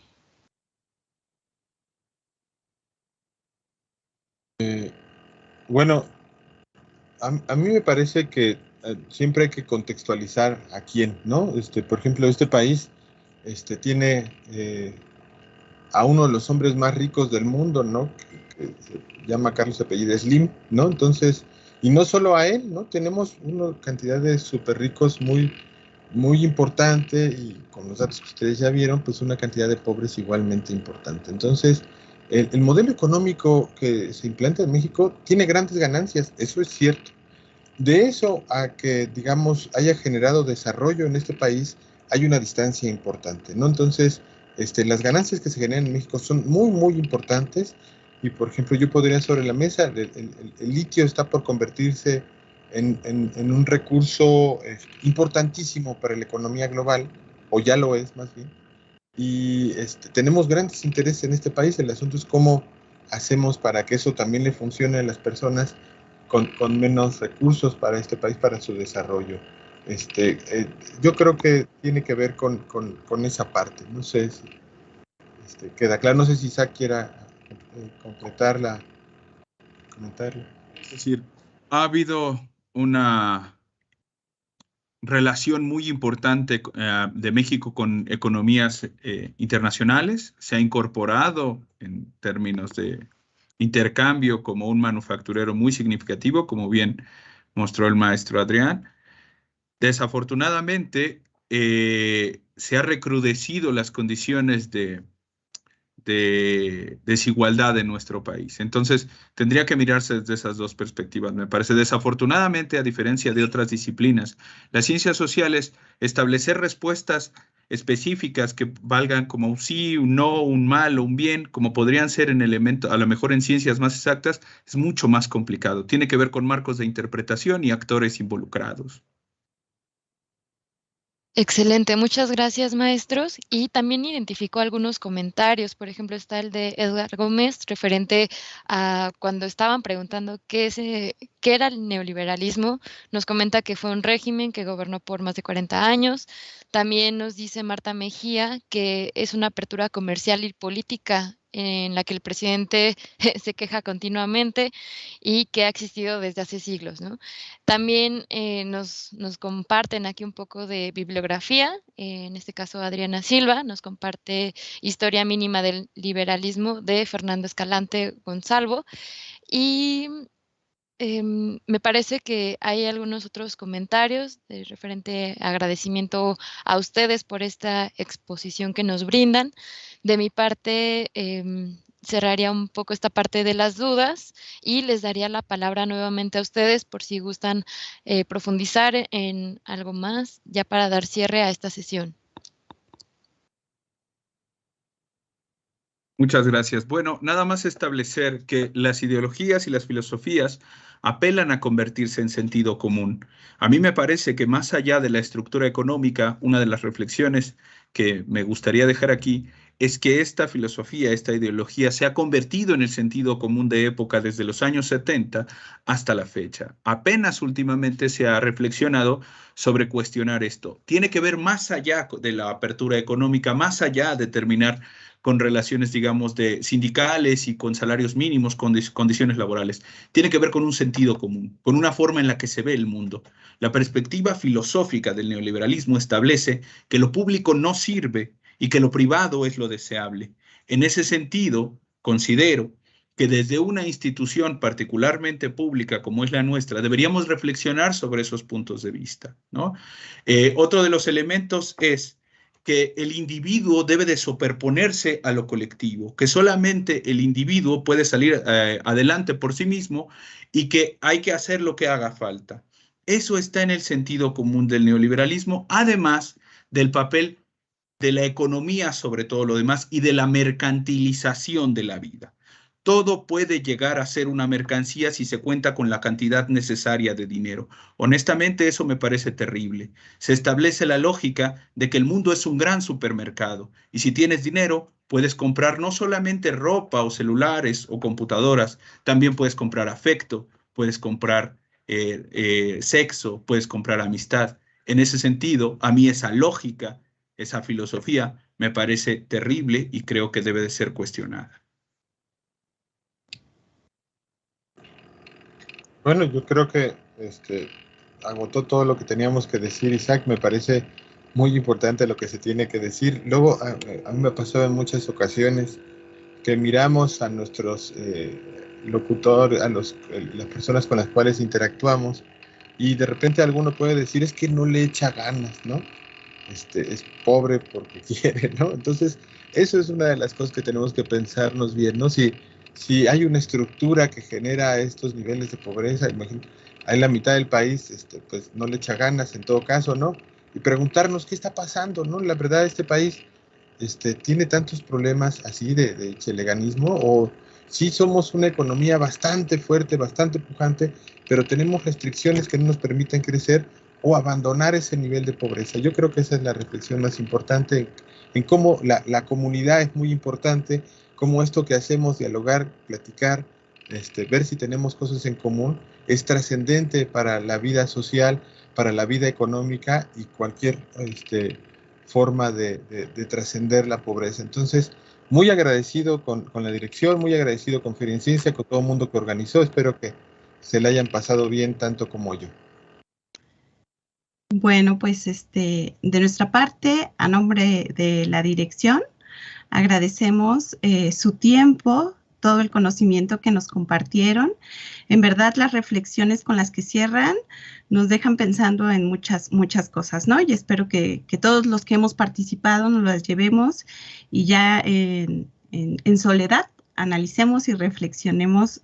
Bueno, a mí me parece que siempre hay que contextualizar a quién, ¿no? Por ejemplo, este país tiene a uno de los hombres más ricos del mundo, ¿no? Que se llama Carlos apellido Slim, ¿no? Entonces, y no solo a él, ¿no? Tenemos una cantidad de súper ricos muy importante, y con los datos que ustedes ya vieron, pues una cantidad de pobres igualmente importante. Entonces, el modelo económico que se implanta en México tiene grandes ganancias, eso es cierto. De eso a que, digamos, haya generado desarrollo en este país, hay una distancia importante, ¿no? Entonces, las ganancias que se generan en México son muy, muy importantes. Y, por ejemplo, yo podría sobre la mesa, el litio está por convertirse en un recurso importantísimo para la economía global, o ya lo es más bien. Y tenemos grandes intereses en este país. El asunto es cómo hacemos para que eso también le funcione a las personas con menos recursos para este país, para su desarrollo. Yo creo que tiene que ver con esa parte. No sé si queda claro. No sé si Isaac quiera comentarla. Es decir, ha habido una relación muy importante de México con economías internacionales. Se ha incorporado en términos de intercambio como un manufacturero muy significativo, como bien mostró el maestro Adrián. Desafortunadamente, se ha recrudecido las condiciones de desigualdad en nuestro país. Entonces, tendría que mirarse desde esas dos perspectivas, me parece. Desafortunadamente, a diferencia de otras disciplinas, las ciencias sociales, establecer respuestas específicas que valgan como un sí, un no, un mal o un bien, como podrían ser en elementos, a lo mejor en ciencias más exactas, es mucho más complicado. Tiene que ver con marcos de interpretación y actores involucrados. Excelente, muchas gracias, maestros. Y también identificó algunos comentarios. Por ejemplo, está el de Edgar Gómez, referente a cuando estaban preguntando qué era el neoliberalismo. Nos comenta que fue un régimen que gobernó por más de 40 años. También nos dice Marta Mejía que es una apertura comercial y política en la que el presidente se queja continuamente y que ha existido desde hace siglos, ¿no? También nos comparten aquí un poco de bibliografía, en este caso Adriana Silva nos comparte Historia mínima del liberalismo de Fernando Escalante Gonzalvo y me parece que hay algunos otros comentarios de referente agradecimiento a ustedes por esta exposición que nos brindan. De mi parte, cerraría un poco esta parte de las dudas y les daría la palabra nuevamente a ustedes por si gustan profundizar en algo más, ya para dar cierre a esta sesión. Muchas gracias. Bueno, nada más establecer que las ideologías y las filosofías apelan a convertirse en sentido común. A mí me parece que más allá de la estructura económica, una de las reflexiones que me gustaría dejar aquí es que esta filosofía, esta ideología se ha convertido en el sentido común de época desde los años 70 hasta la fecha. Apenas últimamente se ha reflexionado sobre cuestionar esto. Tiene que ver más allá de la apertura económica, más allá de terminar con relaciones, digamos, de sindicales y con salarios mínimos, con condiciones laborales. Tiene que ver con un sentido común, con una forma en la que se ve el mundo. La perspectiva filosófica del neoliberalismo establece que lo público no sirve y que lo privado es lo deseable. En ese sentido, considero que desde una institución particularmente pública como es la nuestra, deberíamos reflexionar sobre esos puntos de vista, ¿no? Otro de los elementos es que el individuo debe de superponerse a lo colectivo, que solamente el individuo puede salir adelante por sí mismo y que hay que hacer lo que haga falta. Eso está en el sentido común del neoliberalismo, además del papel de la economía sobre todo lo demás y de la mercantilización de la vida. Todo puede llegar a ser una mercancía si se cuenta con la cantidad necesaria de dinero. Honestamente, eso me parece terrible. Se establece la lógica de que el mundo es un gran supermercado y si tienes dinero, puedes comprar no solamente ropa o celulares o computadoras, también puedes comprar afecto, puedes comprar sexo, puedes comprar amistad. En ese sentido, a mí esa lógica, esa filosofía, me parece terrible y creo que debe de ser cuestionada. Bueno, yo creo que agotó todo lo que teníamos que decir, Isaac. Me parece muy importante lo que se tiene que decir. Luego, a mí me pasó en muchas ocasiones que miramos a nuestros locutores, a las personas con las cuales interactuamos, y de repente alguno puede decir, es que no le echa ganas, ¿no? Es pobre porque quiere, ¿no? Entonces, eso es una de las cosas que tenemos que pensarnos bien, ¿no? Si hay una estructura que genera estos niveles de pobreza, imagínate, hay la mitad del país, pues no le echa ganas en todo caso, ¿no? Y preguntarnos qué está pasando, ¿no? La verdad, este país tiene tantos problemas así de cheleganismo, o sí somos una economía bastante fuerte, bastante pujante, pero tenemos restricciones que no nos permiten crecer o abandonar ese nivel de pobreza. Yo creo que esa es la reflexión más importante en cómo la comunidad es muy importante, cómo esto que hacemos, dialogar, platicar, ver si tenemos cosas en común, es trascendente para la vida social, para la vida económica y cualquier forma de trascender la pobreza. Entonces, muy agradecido con la dirección, muy agradecido con Ferienciencia, con todo el mundo que organizó. Espero que se le hayan pasado bien tanto como yo. Bueno, pues de nuestra parte, a nombre de la dirección, agradecemos su tiempo, todo el conocimiento que nos compartieron. En verdad, las reflexiones con las que cierran nos dejan pensando en muchas cosas, ¿no? Y espero que todos los que hemos participado nos las llevemos y ya en soledad analicemos y reflexionemos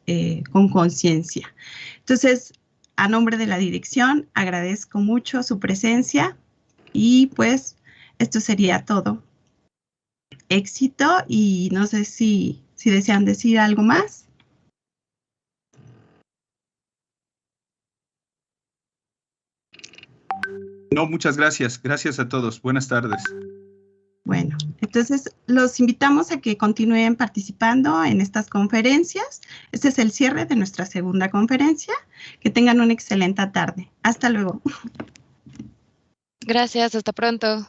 con conciencia. Entonces, a nombre de la dirección, agradezco mucho su presencia y pues esto sería todo. Éxito y no sé si desean decir algo más. No, muchas gracias. Gracias a todos. Buenas tardes. Bueno, entonces los invitamos a que continúen participando en estas conferencias. Este es el cierre de nuestra segunda conferencia. Que tengan una excelente tarde. Hasta luego. Gracias, hasta pronto.